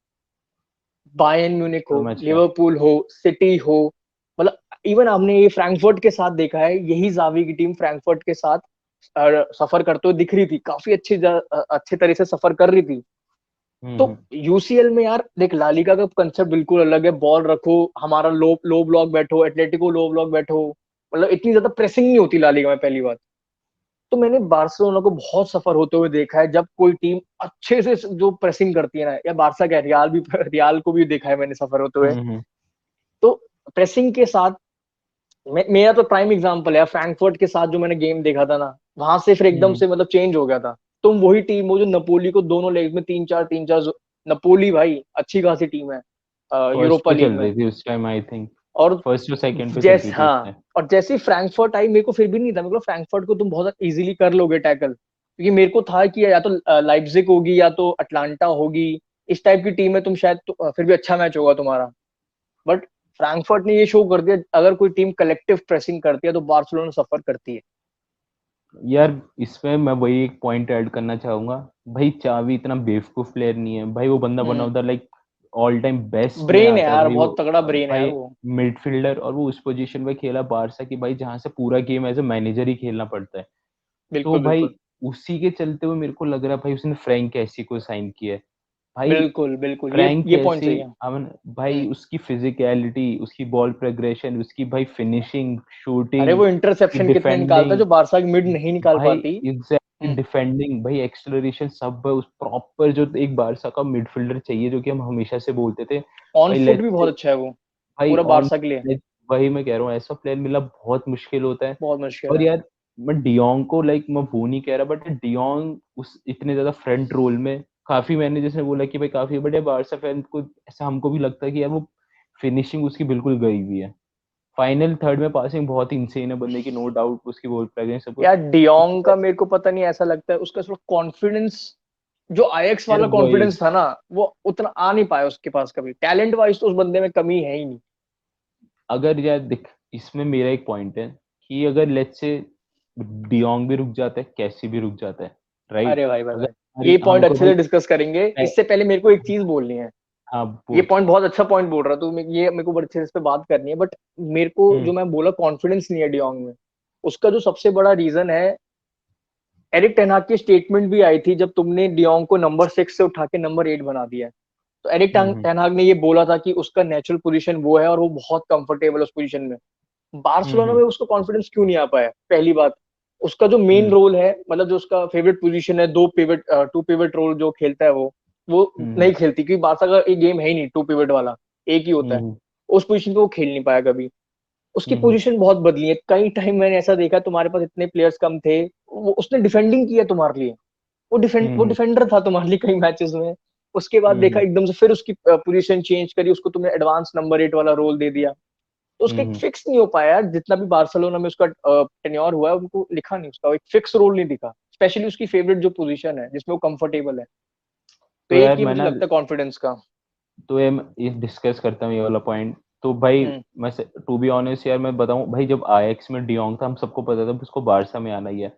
S1: बायर्न म्यूनिक हो,
S2: समझ गया।
S1: लिवरपूल हो, सिटी हो, मतलब इवन हमने ये फ्रैंकफर्ट के साथ देखा है, यही जावी की टीम फ्रैंकफर्ट के साथ सफर करते हुए दिख रही थी, काफी अच्छे तरह से सफर कर रही थी। तो
S2: हम्म।
S1: यूसीएल में यार देख, लालिगा का कंसेप्ट बिल्कुल अलग है, बॉल रखो, हमारा लो लो ब्लॉक बैठो, एटलेटिको लो ब्लॉक बैठो, मतलब इतनी ज्यादा प्रेसिंग नहीं होती लालिगा में, पहली बात। तो मैंने बार्सिलोना को बहुत सफर होते हुए देखा है, जब कोई टीम अच्छे से जो प्रेसिंग करती है ना, या बारसा क्या, रियाल भी रियाल को भी देखा है मैंने सफर होते हुए।
S2: हम्म।
S1: तो प्रेसिंग के साथ मेरा तो प्राइम एग्जांपल है फ्रैंकफर्ट के साथ, जो मैंने गेम देखा था ना, वहां से फिर एकदम
S2: हम्म।
S1: से मतलब चेंज हो गया था। तुम वही टीम हो जो नपोली को दोनों लेग में 3-4 नपोली भाई अच्छी खासी टीम है
S2: फर्स्ट
S1: यूरोपा
S2: पे
S1: लीग
S2: चल
S1: में।
S2: रही थी उस टाइम आई थिंक,
S1: और
S2: फर्स्ट और सेकंड पे चलती
S1: जैसे
S2: थी उस
S1: हाँ,
S2: टाइम।
S1: और जैसे ही फ्रैंकफर्ट आई, मेरे को फिर भी नहीं था, मेरे को फ्रैंकफर्ट को तुम बहुत इजीली कर लोगे टैकल, क्योंकि मेरे को था कि या तो लाइप्जिग होगी या तो अटलांटा होगी, इस टाइप की टीम है, तुम शायद फिर भी अच्छा मैच होगा तुम्हारा। बट फ्रैंकफर्ट ने ये शो कर दिया, अगर कोई टीम कलेक्टिव प्रेसिंग करती है तो बार्सिलोना सफर करती है।
S2: यार इसमें मैं वही एक पॉइंट ऐड करना चाहूंगा, भाई चावी इतना बेवकूफ प्लेयर नहीं है भाई, वो बंदा बना
S1: हम्म।
S2: होता लाइक ऑल टाइम बेस्ट में
S1: ब्रेन है
S2: आता है
S1: यार,
S2: भाई वो।
S1: बहुत तगड़ा ब्रेन है यार
S2: भाई
S1: वो।
S2: मिडफील्डर, और वो उस पोजीशन पे खेला बारसा की भाई जहां से पूरा गेम एज ए मैनेजर ही खेलना पड़ता है, तो
S1: बिल्कुल
S2: भाई
S1: बिल्कुल
S2: उसी के चलते हुए मेरे को लग रहा है भाई उसने फ्रैंक कैसी को साइन किया है। भाई
S1: बिल्कुल बिल्कुल,
S2: फ्रैंक
S1: ये पॉइंट
S2: कैसी,
S1: सही है।
S2: अमन भाई
S1: हम्म।
S2: उसकी फिजिकैलिटी, उसकी बॉल प्रोग्रेशन, उसकी भाई फिनिशिंग,
S1: अरे
S2: शूटिंग,
S1: वो
S2: उसकी
S1: इंटरसेप्शन कितने निकालता है
S2: डिफेंडिंग,
S1: जो बारसा की मिड नहीं निकाल
S2: भाई
S1: पाती।
S2: एग्जैक्टली
S1: हम्म।
S2: डिफेंडिंग, भाई एक्सेलरेशन, सब भाई उस प्रॉपर जो एक बारसा का मिडफील्डर चाहिए, जो कि हम हमेशा से बोलते थे
S1: ऑन
S2: भाई
S1: फुट
S2: लेट्स
S1: भी
S2: से,
S1: बहुत अच्छा है वो,
S2: भाई
S1: पूरा
S2: ऑन,
S1: बारसा के लिए।
S2: वही मैं कह रहा हूँ, ऐसा प्लेयर मिलना बहुत मुश्किल होता है।
S1: बहुत मुश्किल
S2: और
S1: है।
S2: यार मैं डियोंग को लाइक मैं वो नहीं कह रहा, बट डियोंग उस इतने ज्यादा फ्रंट रोल में काफी, मैंने जैसे बोला कि भाई काफी बड़े बारसा फैन को ऐसा हमको भी लगता है कि यार वो फिनिशिंग उसकी बिल्कुल गई हुई है। फाइनल थर्ड में पासिंग बहुत इंसेन है बंदे की, नो डाउट, उसकी बॉल प्रेजेंस सब कुछ।
S1: यार डियोंग का मेरे को पता नहीं, ऐसा लगता है उसका थोड़ा कॉन्फिडेंस, जो आयक्स
S2: यार
S1: वाला
S2: वही,
S1: कॉन्फिडेंस था ना, वो उतना आ नहीं पाया उसके पास कभी। टैलेंट वाइज तो उस बंदे में कमी है ही नहीं।
S2: अगर यार देख, इसमें मेरा एक पॉइंट है कि अगर लेट्स से डियोंग भी रुक जाता है, कैसी भी रुक जाता है, राइट,
S1: अरे भाई भाई
S2: अगर
S1: भाई, ये पॉइंट
S2: हमको
S1: अच्छे
S2: भाई
S1: से डिस्कस करेंगे। इससे पहले मेरे को एक चीज बोलनी है।
S2: हाँ
S1: ये
S2: बोल।
S1: पॉइंट बहुत अच्छा पॉइंट बोल रहा तू, ये मेरे को बड़े अच्छे से इस पे बात करनी है। बट मेरे को
S2: हम्म
S1: जो मैं बोला कॉन्फिडेंस नहीं है डियोंग में, उसका जो सबसे बड़ा रीजन है, एरिक टेन हाग की स्टेटमेंट भी आई थी जब तुमने डियोंग को नंबर 6 से उठा के नंबर 8 बना दिया। तो एरिक
S2: हम्म
S1: टेन हाग ने ये बोला था कि उसका नेचुरल पोजीशन वो है और वो बहुत कंफर्टेबल है उस पोजीशन में। बार्सिलोना
S2: हम्म
S1: में उसको कॉन्फिडेंस क्यों नहीं आ पाया? पहली बात, उसका जो मेन
S2: हम्म
S1: रोल है, मतलब जो उसका फेवरेट पोजीशन है, टू पिवट रोल जो खेलता है वो
S2: हम्म
S1: नहीं खेलती, क्योंकि बार्सा का एक गेम है ही नहीं टू पिवट वाला, एक ही होता है।
S2: हम्म
S1: उस पोजीशन पे वो खेल नहीं पाया कभी। उसकी
S2: हम्म
S1: पोजीशन बहुत बदली है कई टाइम, मैंने ऐसा देखा तुम्हारे पास इतने प्लेयर्स कम थे, उसने डिफेंडिंग किया तुम्हारे लिए। वो
S2: हम्म
S1: डिफेंडर था तुम्हारे लिए कई मैचेस में। उसके बाद देखा
S2: हम्म
S1: एकदम से फिर उसकी पोजीशन चेंज करी, उसको तुमने एडवांस नंबर 8 वाला रोल दे दिया। तो उसका एक
S2: हम्म
S1: फिक्स नहीं हो पाया यार। जितना भी बार्सिलोना में उसका टेन्योर हुआ है, उनको लिखा नहीं, उसका एक फिक्स रोल नहीं दिखा, स्पेशली उसकी फेवरेट जो पोजीशन है जिसमें वो कंफर्टेबल है। तो
S2: तो
S1: एक
S2: यार
S1: ये
S2: मैं
S1: मुझे
S2: ना,
S1: लगता है कॉन्फिडेंस का।
S2: तो ये डिस्कस करता हूँ ये वाला पॉइंट। तो भाई
S1: हम्म।
S2: मैं टू बी ऑनेस्ट यार, मैं बताऊं भाई, जब आईएक्स में डियोंग था हम सबको पता था कि उसको बारसा में आना ही है।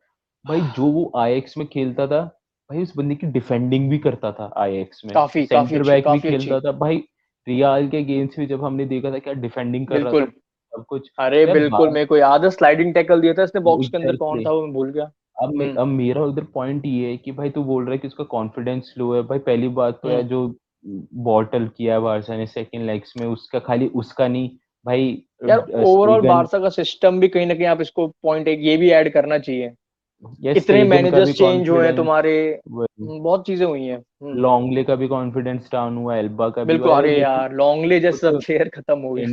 S2: भाई जो वो आईएक्स में खेलता था, भाई उस बंदे की डिफेंडिंग भी करता था आईएक्स में,
S1: काफी काफी
S2: सेंटर
S1: अच्छी,
S2: बैक भी
S1: काफी अच्छी।
S2: खेलता था भाई। रियाल के गेम्स में जब हमने देखा था क्या डिफेंडिंग कर रहा था,
S1: बिल्कुल।
S2: सब कुछ।
S1: अरे
S2: तो यार
S1: बिल्कुल,
S2: बार,
S1: मेरे को याद है स्लाइडिंग टैकल दिया था इसने बॉक्स के अंदर, कौन
S2: एग्जैक्टली,
S1: था वो मैं भूल गया। हम्म।
S2: अब मेरा उधर पॉइंट ये है कि भाई तू बोल रहा है कि उसका कॉन्फिडेंस लो है, भाई पहली बात तो यार
S1: हम्म।
S2: जो बॉटल किया है बारसा ने सेकंड लेग्स में, उसका खाली उसका नहीं भाई,
S1: यार ओवरऑल
S2: स्टीगन,
S1: बारसा का सिस्टम भी कहीं ना कहीं, आप इसको पॉइंट एक ये भी ऐड करना चाहिए।
S2: या
S1: इतने
S2: स्टेगन का भी
S1: मैनेजर्स चेंज हुए हैं
S2: कॉन्फिडेंस,
S1: तुम्हारे।
S2: वही
S1: बहुत चीजें हुई हैं।
S2: लॉन्गले का भी कॉन्फिडेंस डाउन हुआ, एल्बा का भी हुआ
S1: बिल्कुल।
S2: है,
S1: अरे
S2: देखो
S1: यार लॉन्गले जैसा
S2: कुछ
S1: प्लेयर खत्म हो गया।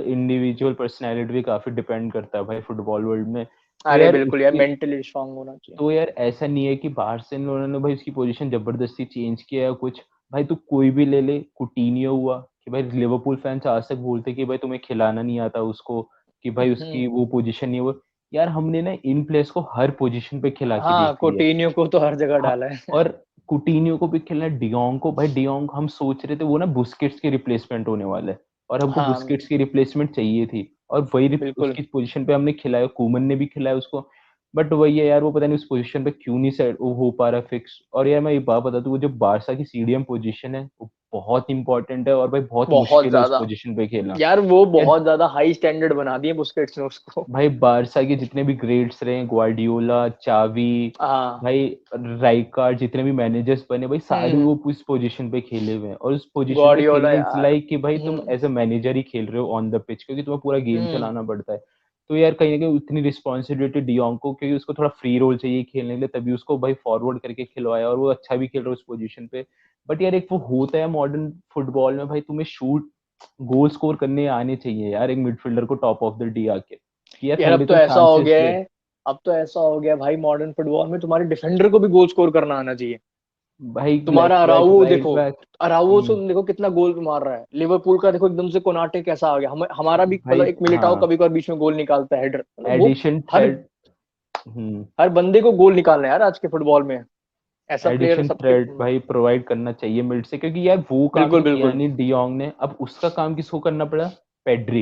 S2: इंडिविजुअल पर्सनैलिटी भी काफी डिपेंड करता है भाई फुटबॉल वर्ल्ड में। तो
S1: अरे
S2: यार
S1: बिल्कुल यार,
S2: उसकी,
S1: मेंटली स्ट्रांग होना चाहिए।
S2: तो यार ऐसा नहीं है कि बार्सिलोना ने भाई उसकी पोजीशन जबरदस्ती चेंज किया है कुछ। भाई तू कोई भी ले ले, कुटिन्हो हुआ, कि भाई लिवरपूल फैंस आज तक बोलते कि भाई तुम्हें खिलाना नहीं आता उसको, कि भाई उसकी
S1: हम्म।
S2: वो पोजीशन नहीं हुआ। यार हमने ना इन प्लेयर्स को हर पोजीशन पे खिला के
S1: हाँ,
S2: देख लिया है।
S1: कोटिन्हो को तो हर जगह
S2: हाँ,
S1: डाला है।
S2: और कुटिन्हो को भी खेलना है, डियोंग को, भाई डियोंग हम सोच रहे थे वो ना बुस्केट्स की रिप्लेसमेंट होने वाला है, और हमको
S1: हाँ
S2: बुस्केट्स की रिप्लेसमेंट चाहिए थी, और वही
S1: बिल्कुल।
S2: उसकी पोजीशन पे हमने खिलाया, कूमन ने भी खिलाया उसको। बट वही है यार, वो पता नहीं उस पोजीशन पे क्यों नहीं सेट वो हो पा रहा फिक्स। और यार मैं एक बात बता दूं, वो जो बारसा की सीडीएम पोजीशन है वो बहुत इंपॉर्टेंट है, और भाई बहुत
S1: बहुत
S2: मुश्किल है उस
S1: ज्यादा।
S2: पोजीशन पे खेलना।
S1: यार वो
S2: यार
S1: बहुत ज्यादा हाई स्टैंडर्ड बना दिए बुस्केट्स ने उसको।
S2: भाई बारसा के जितने भी ग्रेड्स रहे, ग्वार्डियोला, चावी,
S1: हाँ।
S2: भाई राइकार्ड, जितने भी मैनेजर्स बने भाई, सारे
S1: हम्म।
S2: वो उस पोजीशन पे खेले हुए हैं, और उस पोजीशन पे
S1: गॉर्डियोला
S2: खेलना इट्स
S1: यार।
S2: लाइक कि भाई तुम
S1: हम्म।
S2: एज अ मैनेजर ही खेल रहे हो ऑन द पिच, क्योंकि तुम्हें पूरा गेम
S1: हम्म।
S2: चलाना पड़ता है। तो यार कहीं ना कहीं उतनी रिस्पॉन्सिबिलिटी डियोंग को, क्योंकि उसको थोड़ा फ्री रोल चाहिए खेलने के लिए, तभी उसको भाई फॉरवर्ड करके खिलवाया, और वो अच्छा भी खेल रहा है उस पोजीशन पे। बट यार एक वो होता है मॉडर्न फुटबॉल में, भाई तुम्हें शूट गोल स्कोर करने आने चाहिए यार, एक मिडफील्डर को टॉप ऑफ द डी आके, कि यार
S1: यार अब
S2: थोड़े
S1: तो
S2: तो
S1: ऐसा हो
S2: चांसेस
S1: गया
S2: दे।
S1: है। अब तो ऐसा हो गया भाई, मॉडर्न फुटबॉल में तुम्हारे डिफेंडर को भी गोल स्कोर करना आना चाहिए।
S2: भाई
S1: तुम्हारा
S2: लेफ्ट बैक,
S1: अराऊ
S2: राइट
S1: देखो।
S2: बैक।
S1: अराऊ से तुम देखो कितना गोल मार रहा है। लिवरपूल का देखो एकदम से कोनाटे कैसा आ गया। हमारा भी
S2: भाई
S1: मतलब एक मिलिटाओ
S2: हाँ,
S1: कभी कभार बीच में गोल निकालता है, हेडर, मतलब वो
S2: एडिशन
S1: हर
S2: थ्रेड। हम्म,
S1: हर बंदे को गोल निकालना है यार आज के फुटबॉल में। ऐसा प्लेयर
S2: एडिशन
S1: सबके।
S2: थ्रेड भाई प्रोवाइड करना चाहिए मिड से, क्योंकि यार वो काम
S1: बिल्कुल
S2: तो किया
S1: बिल्कुल।
S2: नहीं डियोंग ने, अब उसका काम किसको करना पड़ा? पेड्री।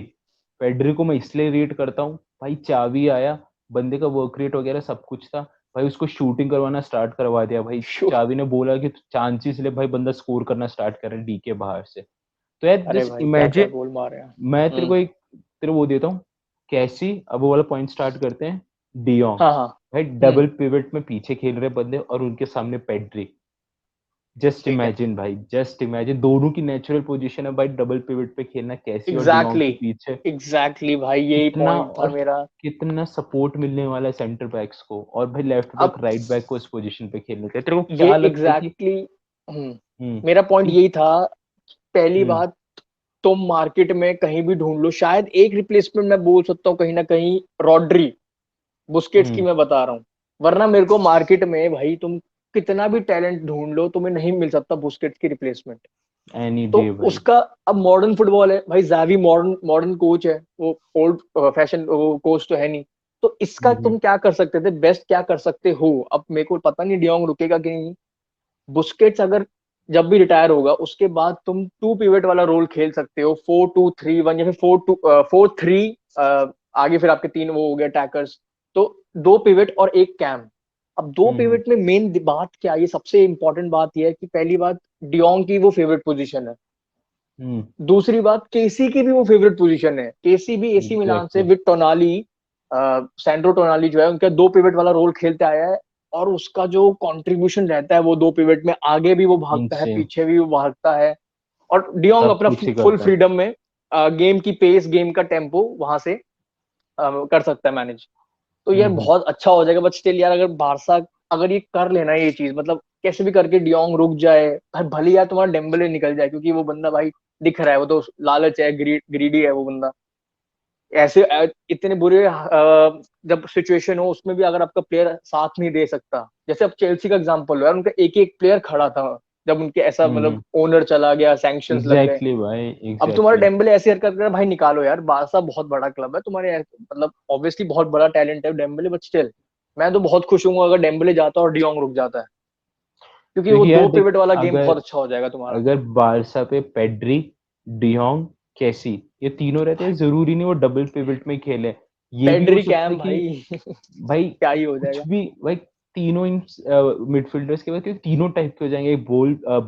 S2: पेड्री को मैं इसलिए रेट करता हूँ, भाई चावी आया, बंदे का वर्क रेट वगैरह सब कुछ था, भाई उसको शूटिंग करवाना स्टार्ट करवा दिया भाई।
S1: शू।
S2: चावी ने बोला कि चांसेस ले भाई, बंदा स्कोर करना स्टार्ट करे डी के बाहर से। तो यार
S1: अरे
S2: जस्ट
S1: भाई क्या क्या
S2: इमेजिन,
S1: गोल मारे हैं।
S2: मैं तेरे
S1: हम्म।
S2: को एक तेरे वो देता हूँ, कैसी, अब वो वाला पॉइंट स्टार्ट करते हैं, डियोंग।
S1: हाँ हाँ।
S2: भाई डबल पिवट में पीछे खेल रहे बंदे और उनके सामने पेड्री। जस्ट
S1: ठीक है,
S2: इमेजिन भाई, जस्ट इमेजिन दोनों की नेचुरल पोजीशन है भाई डबल पिवट पे खेलना, कैसी और डियोंग
S1: एग्जैक्टली
S2: के पीछे
S1: एग्जैक्टली भाई, यही
S2: कितना
S1: पॉइंट था
S2: और
S1: मेरा।
S2: कितना सपोर्ट मिलने वाला है सेंटर बैक्स को, और भाई लेफ्ट बैक
S1: अब
S2: राइट बैक को इस पोजीशन पे खेलने का। तेरे को
S1: ये
S2: क्या लगता है कि
S1: एग्जैक्टली
S2: हम्म
S1: मेरा पॉइंट
S2: कि
S1: यही था। पहली
S2: हम्म
S1: बात, तुम मार्केट में कहीं भी ढूंढ लो, शायद एक रिप्लेसमेंट मैं बोल सकता हूँ कहीं ना कहीं, रॉड्री, बुस्केट्स की
S2: हम्म
S1: मैं बता रहा हूँ। वरना मेरे को मार्केट में भाई तुम कितना भी टैलेंट ढूंढ लो, तुम्हें नहीं मिल सकता बुस्केट्स की रिप्लेसमेंट।
S2: एनी
S1: तो
S2: डे भाई।
S1: उसका, अब मॉडर्न फुटबॉल है भाई, जावी मॉडर्न मॉडर्न कोच है, वो ओल्ड फैशन वो कोच तो है नहीं। तो इसका
S2: हम्म
S1: तुम क्या कर सकते थे, बेस्ट क्या कर सकते हो? अब मेरे को पता नहीं डियोंग रुकेगा कि नहीं। बुस्केट्स अगर जब भी रिटायर होगा उसके बाद तुम टू पिवट वाला रोल खेल सकते हो, 4-2-3-1 या फिर 4-3, आगे फिर आपके तीन वो हो गए अटैकर्स। तो दो पिवट और एक कैम। अब दो
S2: हम्म
S1: पिवट में मेन बात क्या है, ये सबसे इंपॉर्टेंट बात यह है कि पहली बात, डियोंग की वो फेवरेट पोजीशन है।
S2: हम्म
S1: दूसरी बात, केसी की भी वो फेवरेट पोजीशन है, केसी भी एसी मिलान से
S2: एग्जैक्टली।
S1: विद टोनाली, सैंड्रो टोनाली जो है उनका दो पिवट वाला रोल खेलते आया है। और उसका जो कंट्रीब्यूशन रहता है वो दो पिवट में, आगे भी वो भागता है,
S2: इनसेन।
S1: पीछे भी वो भागता है। और डियोंग
S2: सब
S1: अपना
S2: कुछ ही
S1: फुल
S2: करता है।
S1: फ्रीडम में गेम की पेस, गेम का टेम्पो वहां से कर सकता है मैनेज। तो यार
S2: हम्म
S1: बहुत अच्छा हो जाएगा। बट स्टिल यार, अगर बारसा अगर ये कर लेना ये चीज, मतलब कैसे भी करके डियोंग रुक जाए भाई, भले यार तुम्हारा डेम्बले निकल जाए, क्योंकि वो बंदा भाई दिख रहा है, वो तो लालच है, ग्रीडी है वो बंदा। ऐसे इतने बुरे जब सिचुएशन हो उसमें भी अगर आपका प्लेयर साथ नहीं दे सकता, जैसे अब चेल्सी का एग्जांपल हो यार, उनका एक एक प्लेयर खड़ा था जब उनके ऐसा मतलब
S2: हम्म
S1: ओनर चला गया, सैंक्शंस लग गए।
S2: एग्जैक्टली भाई,
S1: अब तुम्हारा
S2: एग्जैक्टली।
S1: डेम्बले ऐसी हरकत कर रहा है, भाई निकालो यार, बारसा बहुत बड़ा क्लब है तुम्हारे, मतलब ऑब्वियसली बहुत बड़ा टैलेंट है डेम्बले, बट स्टिल मैं तो बहुत खुश हूँ अगर डेम्बले जाता है और डियोंग रुक जाता है, क्योंकि वो
S2: क्योंकि यार
S1: दो
S2: देख,
S1: पिवट वाला गेम
S2: अगर
S1: बहुत अच्छा हो जाएगा तुम्हारा।
S2: अगर बारसा पे पेड्री, डियोंग, कैसी, ये तीनों रहते हैं, जरूरी नहीं वो डबल पिवट में खेले। ये भी हो
S1: पेड्री
S2: सकता है
S1: कैम
S2: कि
S1: भाई
S2: भाई
S1: क्या ही हो
S2: कुछ
S1: जाएगा।
S2: भी भाई, तीनों इन मिडफील्डर्स के बाद क्योंकि तीनों टाइप के हो जाएंगे, एक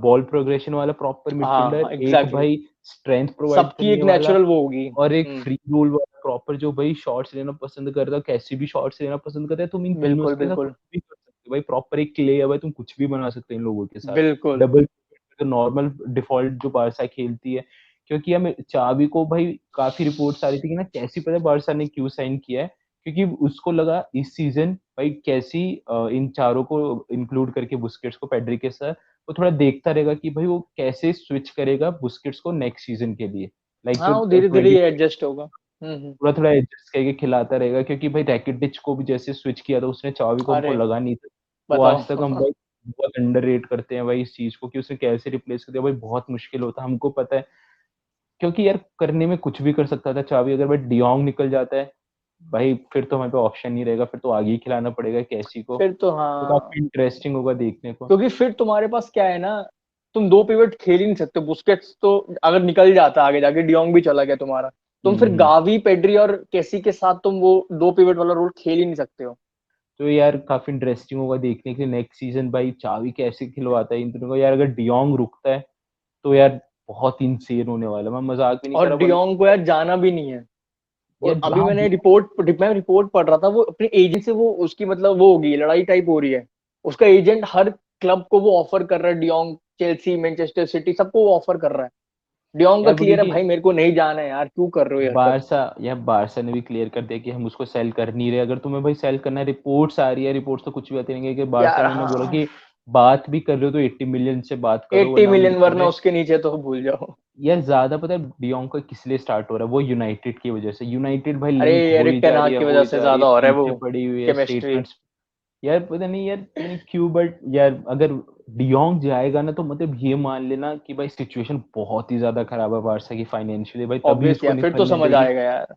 S2: बॉल प्रोग्रेशन वाला प्रॉपर मिडफील्डर,
S1: हाँ
S2: एक
S1: एग्जैक्टली,
S2: भाई स्ट्रेंथ प्रोवाइड
S1: सबकी एक
S2: करने वाला,
S1: नेचुरल वो होगी।
S2: और एक फ्री रोल वाला प्रॉपर जो भाई शॉट्स लेना पसंद करता है, कैसे भी शॉट्स लेना पसंद करता है। तुम इन तीनों
S1: बिल्कुल
S2: के साथ कुछ
S1: बिल्कुल
S2: भी कर सकते हो भाई, प्रॉपर एक क्ले है भाई, तुम कुछ भी बना सकते हो इन लोगों के साथ।
S1: बिल्कुल।
S2: डबल तो नॉर्मल डिफॉल्ट जो बारसा खेलती है। क्योंकि हम चाबी को भाई, काफी रिपोर्ट्स आ रही थी कि ना कैसी, पता है बारसा ने क्यों साइन किया है? क्योंकि उसको लगा इस सीजन भाई कैसी इन चारों को इंक्लूड करके बुस्केट्स को पेड्री के साथ, वो थोड़ा देखता रहेगा कि भाई वो कैसे स्विच करेगा बुस्केट्स को नेक्स्ट सीजन के लिए। लाइक
S1: हाँ
S2: जो
S1: वो धीरे धीरे
S2: 20
S1: ये एडजस्ट होगा।
S2: थोड़ा थोड़ा एडजस्ट करके खिलाता रहेगा। क्योंकि भाई रैकिटिच को भी जैसे स्विच किया था उसने, चावी को हमको
S1: अरे
S2: लगा नहीं था। वो
S1: बताओ
S2: आज तक हम भाई बहुत अंडररेट करते हैं भाई इस चीज को कि उसे कैसे रिप्लेस कर दिया भाई, बहुत मुश्किल होता है, हमको पता है। क्योंकि यार करने में कुछ भी कर सकता था चावी, अगर भाई डियोंग निकल जाता है भाई, फिर तो हमारे पे ऑप्शन नहीं रहेगा, फिर तो आगे ही खिलाना पड़ेगा कैसी को।
S1: फिर तो
S2: तो
S1: हाँ,
S2: काफी इंटरेस्टिंग होगा देखने को।
S1: क्योंकि फिर तुम्हारे पास क्या है ना, तुम दो पिवट खेल ही नहीं सकते। बुस्केट्स तो अगर निकल जाता आगे जाके, डियोंग भी चला गया तुम्हारा, तुम फिर
S2: हम्म।
S1: गावी, पेड्री और केसी के साथ तुम वो दो पिवट वाला रोल खेल ही नहीं सकते हो।
S2: तो यार काफी इंटरेस्टिंग होगा देखने के लिए नेक्स्ट सीजन भाई, चावी कैसे खिलवाता है इन दोनों को यार। अगर डियोंग रुकता है तो यार बहुत इंसेन होने वाला है, मैं मजाक भी नहीं कर
S1: और
S2: रहा
S1: डियोंग को यार जाना भी नहीं है। और
S2: यार।
S1: अभी
S2: हाँ
S1: मैं रिपोर्ट पढ़ रहा था, वो अपने एजेंट से वो उसकी मतलब वो होगी, लड़ाई टाइप हो रही है। उसका एजेंट हर क्लब को वो ऑफर कर रहा है, डियोंग, चेल्सी, मैनचेस्टर सिटी, सबको वो ऑफर कर रहा है। डियोंग का
S2: यार वो
S1: क्लियर है
S2: क्योंकि
S1: भाई, मेरे को नहीं जाना है यार, क्यों कर रहे हो ये हरकत?
S2: बारसा ने भी क्लियर कर दिया कि हम उसको सेल कर नहीं रहे। अगर तुम्हें भाई सेल करना है, रिपोर्ट्स आ रही है, रिपोर्ट्स तो कुछ भी आती नहीं है कि
S1: यार
S2: बारसा ने बोला
S1: हाँ,
S2: कि बात भी कर रहे हो तो 80 मिलियन से बात करो,
S1: 80
S2: वरना हम
S1: मिलियन, वरना
S2: तुम्हें।
S1: उसके नीचे तो भूल जाओ।
S2: यार ज्यादा पता है डियोंग का किस लिए स्टार्ट हो रहा है? वो यूनाइटेड की वजह से, यूनाइटेड भाई
S1: अरे
S2: लिंक हो
S1: एरिक
S2: ही
S1: टेन
S2: जा रही
S1: हाग
S2: है,
S1: की
S2: हो
S1: वजह
S2: ही
S1: से
S2: जा रही है,
S1: ज्यादा हो रहा है वो
S2: पीछे पड़ी हुई है
S1: केमिस्ट्री।
S2: स्टेटमेंट्स। यार पता नहीं यार, पता नहीं क्यों, बट यार अगर डियोंग जाएगा ना तो मतलब ये मान लेना कि भाई सिचुएशन बहुत ही ज्यादा खराब है बारसा की फाइनेंशियली भाई, तभी
S1: ऑब्वियस
S2: उसको
S1: यार, फिर तो
S2: निकलने
S1: समझ
S2: देगी।
S1: आएगा यार।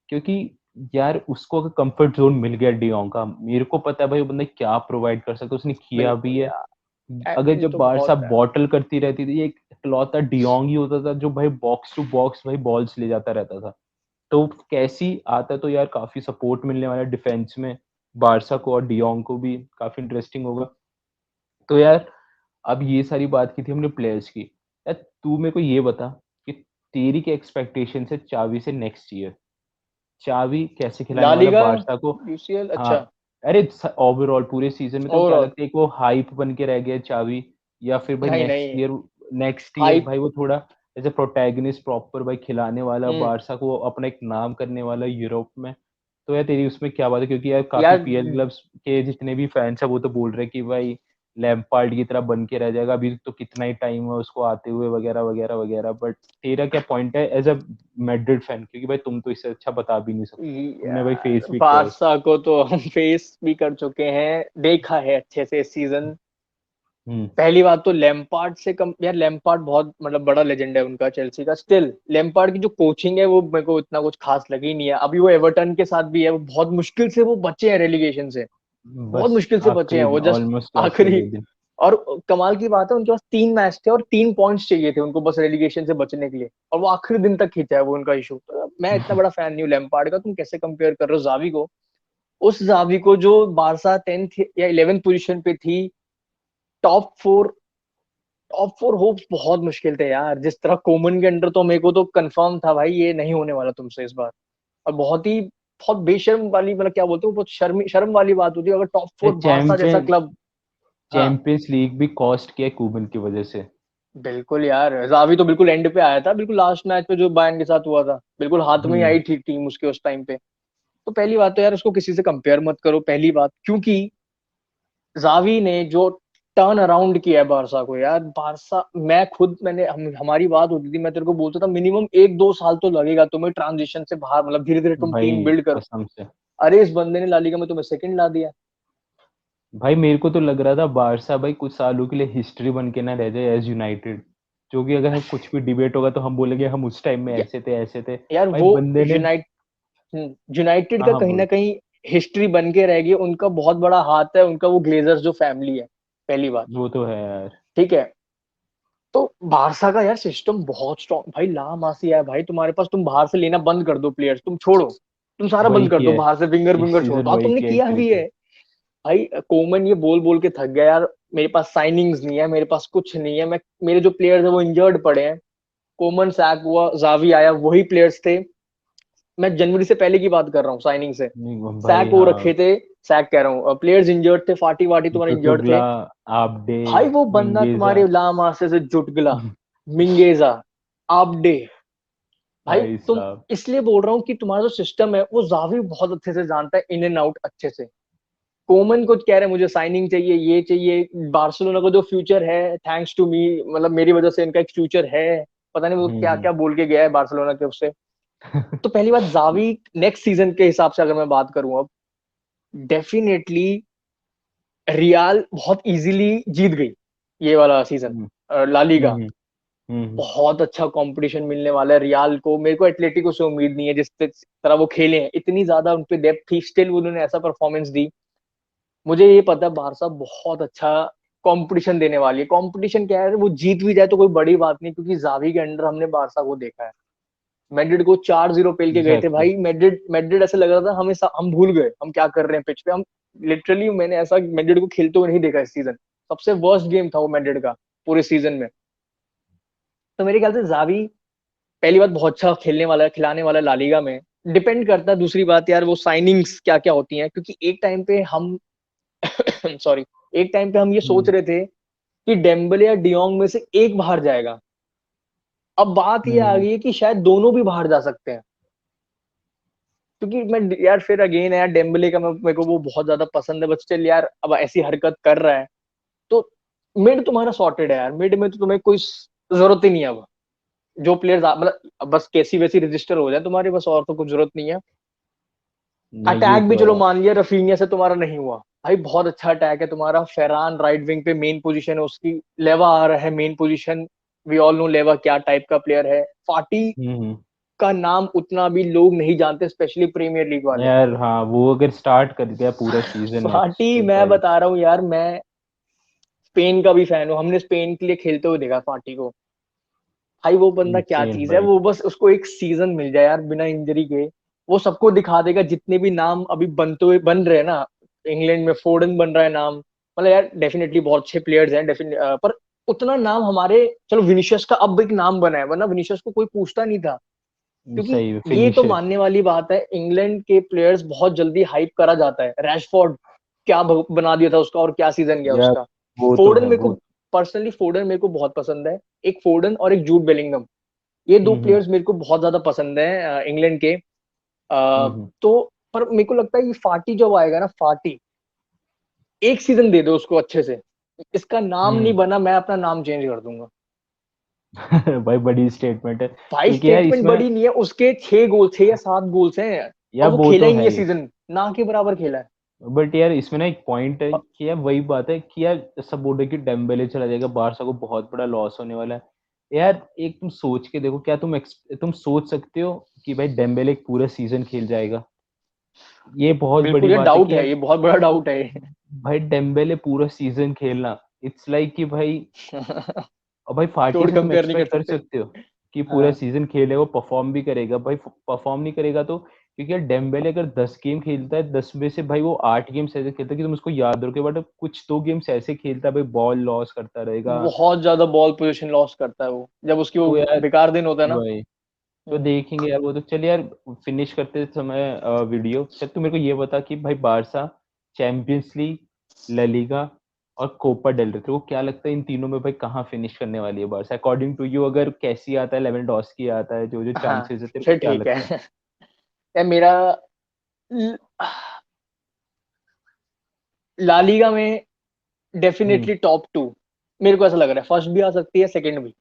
S2: क्योंकि यार उसको अगर कंफर्ट जोन मिल गया डियोंग का, मेरे को पता है भाई वो बंदा क्या प्रोवाइड कर सकता है, उसने किया
S1: बिल्कुल
S2: भी है।
S1: यार,
S2: अगर
S1: ये
S2: जब
S1: तो
S2: बारसा
S1: बहुत है।
S2: बॉटल करती रहती थी, एक इकलौता डियोंग ही होता था जो भाई बॉक्स टू बॉक्स भाई बॉल्स ले जाता रहता था। तो कैसी आता तो यार काफी सपोर्ट मिलने वाला डिफेंस में बारसा को, और डियोंग को भी काफी इंटरेस्टिंग होगा। तो यार अब ये सारी बात की थी हमने प्लेयर्स की। यार तू मेरे को ये बता कि तेरी क्या एक्सपेक्टेशन है चावी से नेक्स्ट ईयर? चावी कैसे
S1: ला
S2: खिलाने वाला
S1: लीगा,
S2: बारसा को?
S1: यूसीएल,
S2: हाँ,
S1: अच्छा।
S2: अरे ओवरऑल पूरे सीजन में तो क्या
S1: ओवरऑल
S2: लगता है कि वो हाइप बन के रह गया चावी, या फिर भाई
S1: नहीं
S2: नेक्स्ट
S1: नहीं
S2: ईयर, नेक्स्ट ईयर
S1: हाइप।
S2: भाई वो थोड़ा एज ए प्रोटैगनिस्ट प्रॉपर भाई खिलाने वाला,
S1: हम्म।
S2: बारसा को अपना एक नाम करने वाला यूरोप में। तो यार तेरी उसमें क्या बात है, क्योंकि यार काफी
S1: यार
S2: पीएल क्लब्स के जितने भी फैंस है वो तो बोल रहे हैं कि भाई लैम्पार्ड की तरह बन के रह जाएगा, अभी तो कितना ही टाइम है उसको आते हुए वगैरह वगैरह वगैरह। बट तेरा क्या पॉइंट है एज अ मैड्रिड फैन, क्योंकि भाई तुम तो इससे अच्छा बता भी नहीं सकते, तुमने भाई फेस
S1: यार
S2: भी किया है उसको।
S1: बारसा को तो हम फेस भी कर चुके हैं, देखा है अच्छे से इस सीजन।
S2: हम्म।
S1: पहली बात तो लैम्पार्ड से कम यार, लैम्पार्ड बहुत मतलब बड़ा लेजेंड है उनका चेल्सी का। स्टिल लैम्पार्ड की जो कोचिंग है वो मेरे को इतना कुछ खास लगी नहीं है। अभी वो एवर्टन के साथ भी है, वो बहुत मुश्किल से वो बचे हैं रेलीगेशन से, बहुत
S2: बस
S1: मुश्किल से बचे हैं
S2: आखिरी
S1: वो, जस्ट
S2: ऑलमोस्ट लास्ट
S1: आखिरी।
S2: वाले दिन।
S1: और कमाल की बात है उनके पास 3 मैच थे और 3 पॉइंट्स चाहिए थे उनको बस रेलीगेशन से बचने के लिए, और वो आखिरी दिन तक खींचा है वो उनका इशू। तो मैं इतना बड़ा फैन नहीं हूँ लैम्पार्ड का, तुम कैसे कंपेयर कर रहे हो जावी को, उस जावी को जो बारसा 10th या 11th पोजीशन पे थी। टॉप 4, टॉप 4 होप्स बहुत मुश्किल थे यार, जिस तरह कोमन के अंडर तो मेरे को तो कंफर्म था भाई ये नहीं होने वाला तुमसे इस बार। और बहुत बेशर्म वाली, मतलब क्या बोलते हो, बहुत शर्म शर्म वाली बात होती है अगर टॉप 4 बारसा जैसा
S2: चैंपियन
S1: क्लब। हाँ
S2: चैंपियंस लीग भी कॉस्ट किया है कुबन की वजह से।
S1: बिल्कुल यार, जावी तो बिल्कुल एंड पे आया था, बिल्कुल लास्ट मैच पे जो बायर्न के साथ हुआ था, बिल्कुल हाथ में ही
S2: हम्म।
S1: आई थी टीम उसके उस टाइम पे। तो पहली बात तो यार उसको किसी से कंपेयर मत करो, पहली बात, क्योंकि जावी ने जो टर्न अराउंड किया है बारसा को यार, बारसा मैं खुद हमारी बात होती थी, मैं तेरे को बोलता था मिनिमम 1-2 साल तो लगेगा तुम्हें ट्रांजिशन से बाहर, मतलब धीरे धीरे तुम टीम
S2: भाई
S1: बिल्ड करो।
S2: कसम से।
S1: अरे इस बंदे ने ला लीगा में तुम्हें सेकंड ला दिया।
S2: भाई मेरे को तो लग रहा था बारसा भाई कुछ सालों के लिए हिस्ट्री बन के ना रह जाए एज यूनाइटेड, जो कि अगर हम कुछ भी डिबेट होगा तो हम बोलेंगे हम उस टाइम में
S1: या,
S2: ऐसे थे ऐसे थे।
S1: यार
S2: भाई
S1: वो
S2: बंदे ने।
S1: यूनाइटेड
S2: हाँ
S1: का
S2: हाँ
S1: कहीं ना
S2: बोल।
S1: कहीं हिस्ट्री बन के रह गई, उनका बहुत बड़ा हाथ है, उनका वो ग्लेजर्स जो फैमिली है, पहली बात।
S2: वो तो है यार।
S1: ठीक है। तो बारसा का यार सिस्टम बहुत स्ट्रॉन्ग भाई, ला मासी है भाई तुम्हारे पास, तुम बाहर से लेना बंद कर दो प्लेयर्स, तुम छोड़ो, तुम सारा
S2: वही
S1: बंद कर दो
S2: किया है,
S1: बाहर से, विंगर
S2: इस
S1: विंगर छोड़ो
S2: सीजन
S1: तो, हाँ
S2: वही
S1: तुमने
S2: किया
S1: किया भी है।
S2: एग्जैक्टली।
S1: भाई कोमन ये बोल बोल के थक गया यार, मेरे पास साइनिंग्स नहीं है, मेरे पास कुछ नहीं है, मैं मेरे जो प्लेयर्स है वो इंजर्ड पड़े हैं। कोमन सैक हुआ, जावी आया, वही प्लेयर्स थे। मैं जनवरी से पहले की बात कर रहा हूँ, साइनिंग से।
S2: नहीं भाई
S1: सैक हो रखे
S2: हाँ।
S1: थे, सैक कह रहा हूँ, प्लेयर्स इंजर्ड थे, फाटी वाटी तुम्हारे इंजर्ड थे।
S2: जुटुगला, आबडे,
S1: भाई वो बंदा
S2: मिंगेजा।
S1: तुम्हारे लामासे से जुट गला, मिंगेजा, आबडे। भाई
S2: भाई
S1: तुम,
S2: साहब।
S1: इसलिए बोल रहा हूँ कि तुम्हारा जो सिस्टम है वो जावी बहुत अच्छे से जानता है, इन एंड आउट अच्छे से। कोमन कुछ कह रहे हैं मुझे साइनिंग चाहिए, ये चाहिए, बार्सिलोना का जो फ्यूचर है थैंक्स टू मी, मतलब मेरी वजह से इनका एक फ्यूचर है। पता नहीं वो क्या
S2: हम्म।
S1: क्या बोल के गया है बार्सिलोना के उससे। तो पहली बात, जावी नेक्स्ट सीजन के हिसाब से अगर मैं बात करूं अब, डेफिनेटली रियाल बहुत इजीली जीत गई ये वाला सीजन,
S2: हम्म।
S1: La Liga.
S2: हम्म। हम्म।
S1: बहुत अच्छा कंपटीशन मिलने वाला है रियाल को, मेरे को एटलेटिको से उम्मीद नहीं है, जिस तरह वो खेले हैं, इतनी ज्यादा उनपे डेप्थ थी, स्टिल उन्होंने ऐसा परफॉर्मेंस दी। मुझे ये पता है बारसा बहुत अच्छा कंपटीशन देने वाली है। कंपटीशन क्या है, वो जीत भी जाए तो कोई बड़ी बात नहीं, क्योंकि जावी के अंडर हमने बारसा को देखा है, मैड्रिड को 4-0 पेल के गए थे
S2: एग्जैक्टली।
S1: भाई। मैड्रिड मैड्रिड ऐसे लग रहा था हमें, हम भूल गए हम क्या कर रहे हैं पिच पे, हम लिटरली, मैंने ऐसा मैड्रिड को खेलते हुए नहीं देखा इस सीजन। सबसे वर्स्ट गेम था वो मैड्रिड का पूरे सीजन में। तो मेरे ख्याल से जावी पहली बात बहुत अच्छा खेलने वाला है, खिलाने वाला है ला लीगा में। डिपेंड करता है, दूसरी बात यार वो साइनिंग्स क्या क्या होती हैं, क्योंकि एक टाइम पे हम सॉरी, एक टाइम पे हम ये सोच
S2: हम्म।
S1: रहे थे कि डेम्बले या डियोंग में से एक बाहर जाएगा। अब बात ये आ
S2: हम्म।
S1: गई है कि शायद दोनों भी बाहर जा सकते हैं, क्योंकि मैं यार फिर अगेन यार डेम्बले का मेरे को वो बहुत ज्यादा पसंद है, बट स्टिल यार अब ऐसी हरकत कर रहा है तो मिड तुम्हारा सॉर्टेड है यार, मिड में तो तुम्हें कोई जरूरत ही नहीं है अब। जो प्लेयर्स मतलब बस कैसी वैसी रजिस्टर हो जाए तुम्हारे बस, और तो कुछ जरूरत नहीं है।
S2: नहीं ये
S1: अटैक भी
S2: तो
S1: चलो
S2: है।
S1: मान लिया रफीनिया से तुम्हारा नहीं हुआ, भाई बहुत अच्छा अटैक है तुम्हारा, फेरान राइट विंग पे मेन पोजीशन है उसकी, लेवा आ रहा है main position, we all know Lewa क्या टाइप का प्लेयर है। फाटी
S2: हम्म।
S1: का नाम उतना भी लोग नहीं जानते, स्पेशली प्रीमियर लीग वाले।
S2: यार हाँ वो अगर स्टार्ट कर गया पूरा सीजन मैच
S1: फाटी
S2: तो
S1: मैं
S2: भाई।
S1: बता रहा हूँ यार, मैं स्पेन का भी फैन हूँ, हमने स्पेन के लिए खेलते हुए देखा फाटी को। भाई वो बंदा क्या
S2: इंसेन
S1: चीज है,
S2: भाई।
S1: वो बस उसको एक सीजन मिल जाए यार बिना इंजरी के, वो सबको दिखा देगा, जितने भी नाम अभी बनते हुए बन रहे हैं ना, इंग्लैंड में फोर्डन बन रहा है नाम, मतलब यार डेफिनेटली बहुत अच्छे प्लेयर्स हैं डेफिनेट, पर उतना नाम हमारे, चलो विनिशियस का अब एक नाम बना है, वरना विनिशियस को कोई पूछता नहीं था। क्योंकि
S2: सही
S1: ये तो
S2: फिनिशर।
S1: मानने वाली बात है, इंग्लैंड के प्लेयर्स बहुत जल्दी हाइप करा जाता है, रैशफोर्ड क्या बना दिया था उसका और क्या सीजन गया
S2: यार
S1: उसका।
S2: वो तो
S1: फोर्डन
S2: है
S1: मेरे को
S2: वो।
S1: पर्सनली फोर्डन मेरे को बहुत पसंद है। एक फोर्डन और एक जूड बेलिंगम, ये दो
S2: हम्म
S1: प्लेयर्स मेरे को बहुत ज्यादा पसंद है इंग्लैंड के।
S2: हम्म
S1: तो पर मेरे को लगता है ये फाटी जब आएगा ना, फाटी एक सीजन दे दो उसको अच्छे से, इसका नाम नहीं
S2: हम्म
S1: बना, मैं अपना नाम चेंज कर दूंगा।
S2: भाई बड़ी स्टेटमेंट है
S1: भाई
S2: क्योंकि यार
S1: स्टेटमेंट
S2: इसमें
S1: बड़ी नहीं है, उसके 6 या 7 गोल्स हैं और
S2: यार
S1: वो
S2: वो
S1: खेला
S2: तो
S1: ही नहीं
S2: है
S1: है
S2: ही।
S1: सीजन, ना के बराबर खेला है।
S2: बट यार इसमें ना एक पॉइंट है कि यार वही बात है कि यार सब बोल रहे कि डेम्बेले चला जाएगा, बारसा को बहुत बड़ा लॉस होने वाला है। यार एक तुम सोच के देखो, क्या तुम सोच सकते हो कि भाई डेम्बेले एक पूरा सीजन खेल जाएगा? ये बहुत बड़ी
S1: बिल्कुल, ये
S2: बात है
S1: डाउट
S2: कि
S1: है,
S2: यार
S1: ये बहुत बड़ा डाउट है ये।
S2: भाई डेम्बेले पूरा सीजन खेलना, इट्स लाइक कि भाई, और भाई फाटी
S1: तोड़
S2: से तुम
S1: कंपेयर नहीं कर
S2: एक्सपेक्ट कर
S1: सकते।
S2: सकते हो कि पूरा
S1: हाँ
S2: सीजन खेलेगा, वो परफॉर्म भी करेगा? भाई परफॉर्म नहीं करेगा तो, क्योंकि यार डेम्बेले अगर 10 गेम खेलता है, 10 में से भाई वो 8 गेम्स ऐसे खेलता है कि तुम उसको याद रखोगे, बट कुछ 2 गेम्स ऐसे खेलता है भाई बॉल लॉस करता रहेगा।
S1: बहुत ज्यादा बॉल पोजीशन लॉस करता है वो, जब उसकी वो
S2: तो यार
S1: बेकार दिन होता है ना।
S2: वही तो
S1: हम्म।
S2: देखेंगे यार वो तो। चल यार, फिनिश करते समय वीडियो, चल तू मेरे को ये बता कि भाई Barca Champions League, La Liga और कोपा डेल रे, तेरे को क्या लगता है इन तीनों में भाई कहाँ फिनिश करने वाली है बारसा अकॉर्डिंग टू यू? अगर कैसी आता है, लेवेंडोस्की आता है, जो जो
S1: हाँ
S2: चांसेस है, तेरे को
S1: फिर
S2: क्या
S1: ठीक
S2: लगता है?
S1: है। यार मेरा ला लीगा में
S2: हम्म।
S1: डेफिनेटली टॉप 2, मेरे को ऐसा लग रहा है। फर्स्ट भी आ सकती है, सेकंड भी।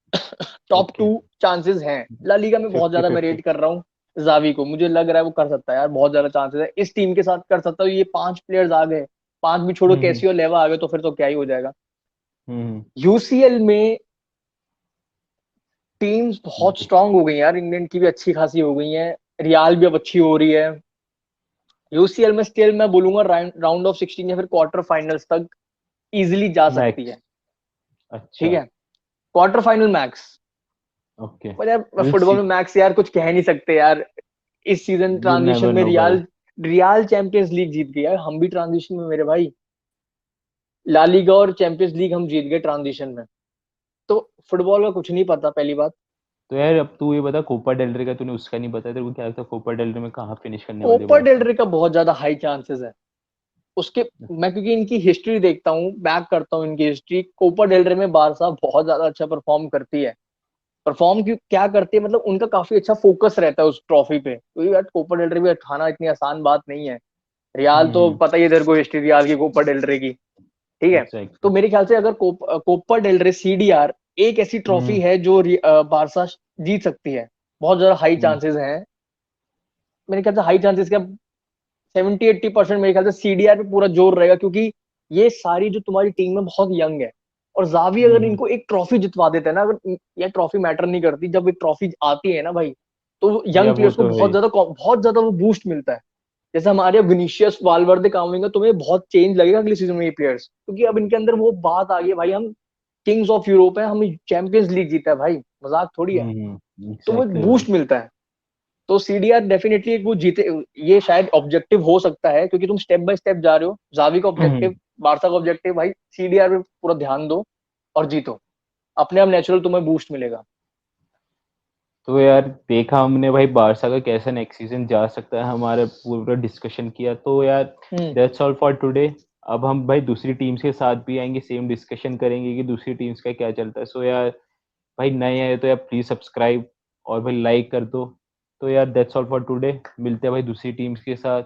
S1: Top
S2: okay.
S1: टू चांसेस हैं ला लीगा में, बहुत
S2: फिफ्टी
S1: ज्यादा मैं
S2: फिफ्टी।
S1: रेट कर रहा हूँ जावी को। मुझे लग रहा है वो कर सकता है यार, बहुत ज्यादा चांसेस है इस टीम के साथ कर सकता है। ये 5 प्लेयर्स आ गए, 5 भी छोड़ो,
S2: हम्म
S1: कैसी और लेवा आ गए तो फिर तो क्या ही हो जाएगा।
S2: हम्म
S1: यूसीएल में टीम्स बहुत स्ट्रांग हो गई हैं यार, इंग्लैंड की भी अच्छी खासी हो गई है, रियाल भी अब अच्छी हो रही है। यूसीएल में स्टिल मैं बोलूंगा राउंड ऑफ 16 या फिर क्वार्टर फाइनल्स तक इजिली जा सकती
S2: मैक्स।
S1: है। ठीक
S2: अच्छा।
S1: है, क्वार्टर फाइनल मैक्स।
S2: ओके।
S1: पर यार
S2: विल
S1: फुटबॉल
S2: सी।
S1: में मैक्स यार कुछ कह नहीं सकते यार। इस सीजन
S2: यू
S1: ट्रांजिशन
S2: नेवर
S1: में
S2: नो भाई।
S1: रियाल रियाल चैंपियंस लीग जीत गया यार, हम भी ट्रांजिशन में मेरे भाई। ला लीगा और चैंपियंस लीग हम जीत गए ट्रांजिशन में। तो फुटबॉल का कुछ नहीं पता, पहली बात।
S2: तो यार अब तू ये बता, कोपा डेल रे का तूने उसका नहीं बताया, तेरे को क्या लगता है कोपा डेल रे में कहाँ फिनिश करने वाली है
S1: कोपा डेल
S2: बारसा?
S1: रे का बहुत ज्यादा हाई चांसेस है उसके। मैं क्योंकि इनकी हिस्ट्री देखता हूँ, बैक करता हूँ इनकी हिस्ट्री, कोपा डेल रे में बारसा बहुत ज्यादा अच्छा परफॉर्म करती है। परफॉर्म क्यों क्या करती है, मतलब उनका काफी अच्छा फोकस रहता है उस ट्रॉफी पे, क्योंकि यार कोपा डेल रे भी उठाना इतनी आसान बात नहीं है। रियाल तो
S2: हम्म।
S1: पता ही है तेरे को, हिस्ट्री रियाल की कोपा डेल रे की। ठीक है, तो
S2: एग्जैक्टली।
S1: मेरे ख्याल से अगर कोपा डेल रे सीडीआर एक ऐसी ट्रॉफी
S2: हम्म
S1: है जो बारसा जीत सकती है, बहुत ज्यादा हाई
S2: हम्म
S1: चांसेस हैं। मेरे ख्याल से हाई चांसेस का 70-80% मेरे ख्याल से सीडीआर पे पूरा जोर रहेगा, क्योंकि ये सारी जो तुम्हारी टीम है बहुत यंग है। और जावी अगर
S2: हम्म।
S1: इनको एक ट्रॉफी जितवा देते हैं ना, अगर ये ट्रॉफी मैटर नहीं करती, जब एक ट्रॉफी आती है ना भाई, तो
S2: या
S1: यंग
S2: वो
S1: प्लेयर्स को
S2: तो है ही।
S1: बहुत ज्यादा वो बूस्ट मिलता है। जैसे हमारे विनीशियस वालवर्दे कामिंगा, तुम्हें बहुत चेंज लगेगा अगले सीजन में ये प्लेयर्स, क्योंकि अब इनके अंदर वो बात आ गई है भाई, हम किंग्स ऑफ यूरोप है, हमें चैंपियंस लीग जीता है भाई, मजाक थोड़ी है। तो वो
S2: एग्जैक्टली भाई।
S1: बूस्ट मिलता है। तो सीडीआर डेफिनेटली वो जीते, ये शायद ऑब्जेक्टिव हो सकता है, क्योंकि तुम स्टेप बाय स्टेप जा रहे हो। जावी का ऑब्जेक्टिव,
S2: हम्म।
S1: बारसा का ऑब्जेक्टिव, भाई सीडीआर पे पूरा ध्यान दो और जीतो, अपने आप नेचुरल तुम्हें बूस्ट मिलेगा।
S2: तो यार देखा हमने भाई बारसा का कैसा नेक्स्ट सीजन जा सकता है, हमारा पूरा डिस्कशन किया, तो यार
S1: hmm.
S2: That's all for today. अब हम भाई दूसरी टीम्स के साथ भी आएंगे, सेम डिस्कशन करेंगे कि दूसरी टीम्स का क्या चलता है। सो यार भाई नए आए तो यार प्लीज सब्सक्राइब और भाई लाइक कर दो। तो यार दैट्स ऑल फॉर टुडे, मिलते हैं भाई दूसरी टीम्स के साथ।